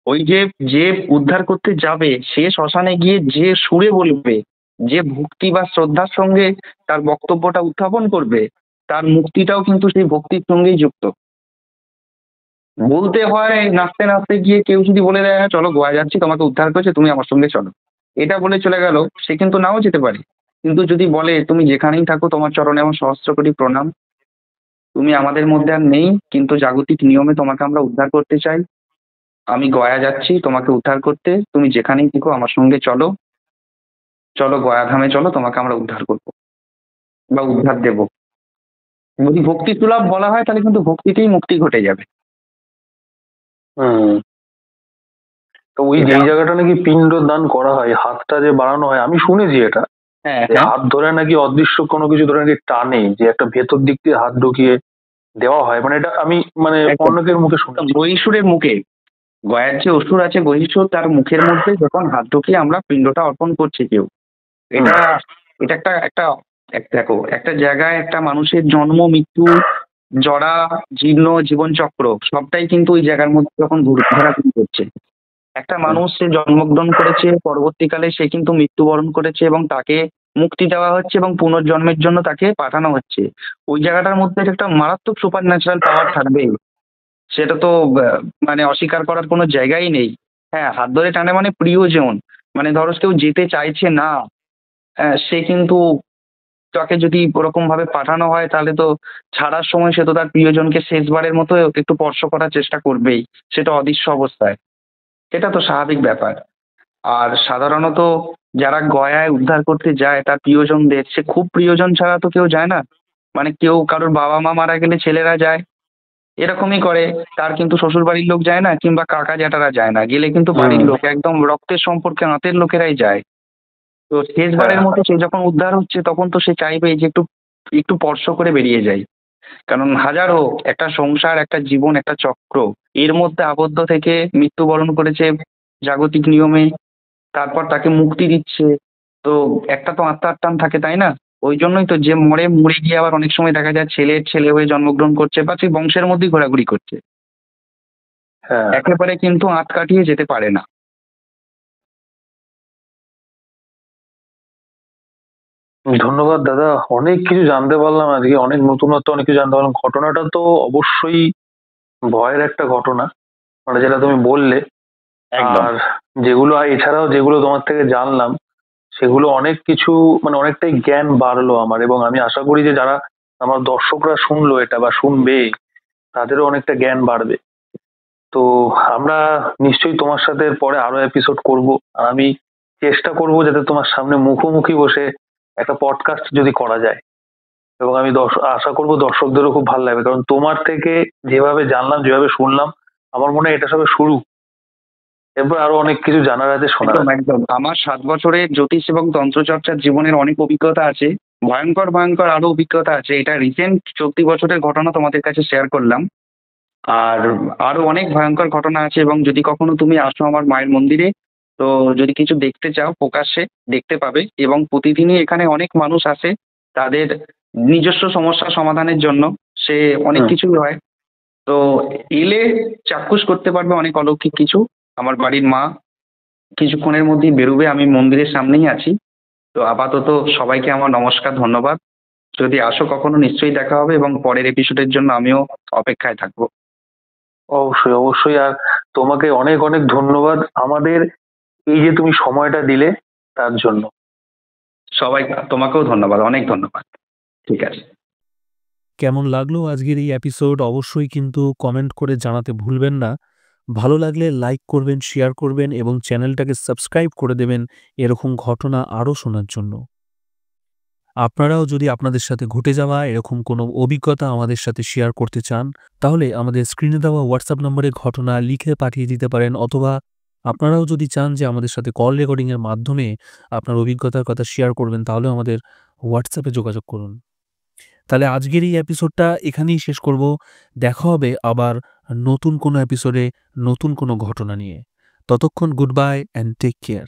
ওই যে যে উদ্ধার করতে যাবে, সে শ্মশানে গিয়ে যে সুরে বলবে, যে ভক্তি বা শ্রদ্ধার সঙ্গে তার বক্তব্যটা উত্থাপন করবে, তার মুক্তিটাও কিন্তু সেই ভক্তির সঙ্গেই যুক্ত। বলতে হয় নাচতে নাচতে গিয়ে কেউ যদি বলে দেয়, "হ্যাঁ, চলো গোয়া যাচ্ছি, তোমাকে উদ্ধার করছে, তুমি আমার সঙ্গে চলো", এটা বলে চলে গেল, সে কিন্তু নাও যেতে পারে। কিন্তু যদি বলে, "তুমি যেখানেই থাকো, তোমার চরণে আমার সহস্র কোটি প্রণাম, তুমি আমাদের মধ্যে আর নেই, কিন্তু জাগতিক নিয়মে তোমাকে আমরা উদ্ধার করতে চাই, আমি গয়া যাচ্ছি তোমাকে উদ্ধার করতে, তুমি যেখানেই থেকো আমার সঙ্গে চলো, চলো গয়া ধামে চলো, তোমাকে আমরা উদ্ধার করবো বা উদ্ধার দেবো", যদি ভক্তি সুলভ বলা হয়, তাহলে কিন্তু ভক্তিতেই মুক্তি ঘটে যাবে। হুম। তো ওই এটা যেই জায়গাটা নাকি পিণ্ড দান করা হয়, হাতটা যে বাড়ানো হয়, আমি শুনেছি এটা, হ্যাঁ যে হ্যাঁ, হাত ধরে নাকি অদৃশ্য কোনো কিছু ধরে নাকি টানে, যে একটা ভেতর দিক দিয়ে হাত ঢুকিয়ে দেওয়া হয়, মানে এটা আমি মানে একদম অনেকের মুখে শুনেছি। গহীশুরের মুখে, গয়ার যে অসুর আছে গহীশুর, তার মুখের মধ্যে যখন হাত ঢুকিয়ে আমরা পিণ্ডটা অর্পণ করছি কেউ, হুম। এটা এটা একটা একটা দেখো, একটা জায়গায় একটা মানুষের জন্ম মৃত্যু, জরা জীর্ণ জীবনচক্র সবটাই কিন্তু ওই জায়গার মধ্যে যখন ঘোরাঘুরি করছে। একটা মানুষ সে জন্মগ্রহণ করেছে, পরবর্তীকালে সে কিন্তু মৃত্যুবরণ করেছে এবং তাকে মুক্তি দেওয়া হচ্ছে এবং পুনর্জন্মের জন্য তাকে পাঠানো হচ্ছে। ওই জায়গাটার মধ্যে একটা মারাত্মক সুপার ন্যাচারাল পাওয়ার থাকবে, সেটা তো মানে অস্বীকার করার কোনো জায়গাই নেই। হ্যাঁ, হাত ধরে টানে মানে প্রিয়জন, মানে ধরো কেউ যেতে চাইছে না, সে কিন্তু, তাকে যদি ওরকম ভাবে পাঠানো হয়, তাহলে তো ছাড়ার সময় সে তো তার প্রিয়জনকে শেষবারের মতো একটু স্পর্শ করার চেষ্টা করবেই, সেটা অদৃশ্য অবস্থায়। এটা তো স্বাভাবিক ব্যাপার। আর সাধারণত যারা গয়ায় উদ্ধার করতে যায় তার প্রিয়জনদের, সে খুব প্রিয়জন ছাড়া তো কেউ যায় না। মানে কেউ, কারোর বাবা মা মারা গেলে ছেলেরা যায়, এরকমই করে। তার কিন্তু শ্বশুর বাড়ির লোক যায় না, কিংবা কাকা জ্যাঠারা যায় না, গেলে কিন্তু বাড়ির লোক একদম রক্তের সম্পর্কে আঁতের লোকেরাই যায়। তো শেষবারের হ্যাঁ মতো সে যখন উদ্ধার হচ্ছে, তখন তো সে চাইবে যে একটু একটু স্পর্শ করে বেরিয়ে যায়। কারণ হাজার হোক, একটা সংসার, একটা জীবন, একটা চক্র, এর মধ্যে আবদ্ধ থেকে মৃত্যুবরণ করেছে জাগতিক নিয়মে, তারপর তাকে মুক্তি দিচ্ছে। তো একটা তো আত্মার টান থাকে, তাই না? ওই জন্যই তো যে মরে, মরে গিয়ে আবার অনেক সময় দেখা যায় ছেলের ছেলে হয়ে জন্মগ্রহণ করছে, বা সেই বংশের মধ্যেই ঘোরাঘুরি করছে, হ্যাঁ একেবারে কিন্তু আঁত কাটিয়ে যেতে পারে না। ধন্যবাদ দাদা, অনেক কিছু জানতে পারলাম আজকে, অনেক নতুনত্ব অনেক কিছু জানতে পারলাম। ঘটনাটা তো অবশ্যই ভয়ের একটা ঘটনা, মানে যেটা তুমি বললে। একদম। আর যেগুলো এছাড়াও যেগুলো তোমার থেকে জানলাম, সেগুলো অনেক কিছু, মানে অনেকটাই জ্ঞান বাড়লো আমার, এবং আমি আশা করি যে যারা আমার দর্শকরা শুনলো এটা বা শুনবে, তাদেরও অনেকটা জ্ঞান বাড়বে। তো আমরা নিশ্চয়ই তোমার সাথে পরে আরো এপিসোড করব। আর আমি চেষ্টা করব যাতে তোমার সামনে মুখোমুখি বসে একটা পডকাস্ট যদি করা যায়, এবং আমি আশা করব দর্শকদেরও খুব ভালো লাগবে, কারণ তোমার থেকে যেভাবে জানলাম, যেভাবে শুনলাম, আমার মনে হয় এটা সবে শুরু। এরপর আরো অনেক কিছু জানার আছে, শোনার একদম আছে। একদম আমার 7 বছরের জ্যোতিষ এবং তন্ত্রচর্চার জীবনের অনেক অভিজ্ঞতা আছে। ভয়ঙ্কর ভয়ঙ্কর আরো অভিজ্ঞতা আছে। এটা রিসেন্ট 14 বছরের ঘটনা তোমাদের কাছে শেয়ার করলাম। আর আরো অনেক ভয়ঙ্কর ঘটনা আছে, এবং যদি কখনো তুমি আসো আমার মায়ের মন্দিরে, তো যদি কিছু দেখতে চাও প্রকাশ্যে, দেখতে পাবে। এবং প্রতিদিনই এখানে অনেক মানুষ আসে তাদের নিজস্ব সমস্যা সমাধানের জন্য। সে অনেক হুম। কিছুই হয়। তো এলে চাক্ষুষ করতে পারবে অনেক অলৌকিক কিছু। আমার বাড়ির মা কিছুক্ষণের মধ্যেই বেরোবে, আমি মন্দিরের সামনেই আছি। তো আপাতত সবাইকে আমার নমস্কার, ধন্যবাদ। যদি আসো কখনো নিশ্চয়ই দেখা হবে, এবং পরের এপিসোডের জন্য আমিও অপেক্ষায় থাকবো। অবশ্যই অবশ্যই। আর তোমাকে অনেক অনেক ধন্যবাদ আমাদের এই যে তুমি সময়টা দিলে তার জন্য। সবাই, তোমাকেও ধন্যবাদ, অনেক ধন্যবাদ। ঠিক আছে। কেমন লাগলো আজকের এই এপিসোড অবশ্যই কিন্তু কমেন্ট করে জানাতে ভুলবেন না। ভালো লাগলে লাইক করবেন, শেয়ার করবেন এবং চ্যানেলটাকে সাবস্ক্রাইব করে দেবেন এরকম ঘটনা আরও শোনার জন্য। আপনারাও যদি আপনাদের সাথে ঘটে যাওয়া এরকম কোনো অভিজ্ঞতা আমাদের সাথে শেয়ার করতে চান, তাহলে আমাদের স্ক্রিনে দেওয়া হোয়াটসঅ্যাপ নম্বরে ঘটনা লিখে পাঠিয়ে দিতে পারেন, অথবা আপনারাও যদি চান যে আমাদের সাথে কল রেকর্ডিংয়ের মাধ্যমে আপনার অভিজ্ঞতার কথা শেয়ার করবেন, তাহলে আমাদের হোয়াটসঅ্যাপে যোগাযোগ করুন। তাহলে আজকের এই এপিসোডটা এখানেই শেষ করব। দেখা হবে আবার নতুন কোনো এপিসোডে, নতুন কোনো ঘটনা নিয়ে। ততক্ষণ good bye and take care.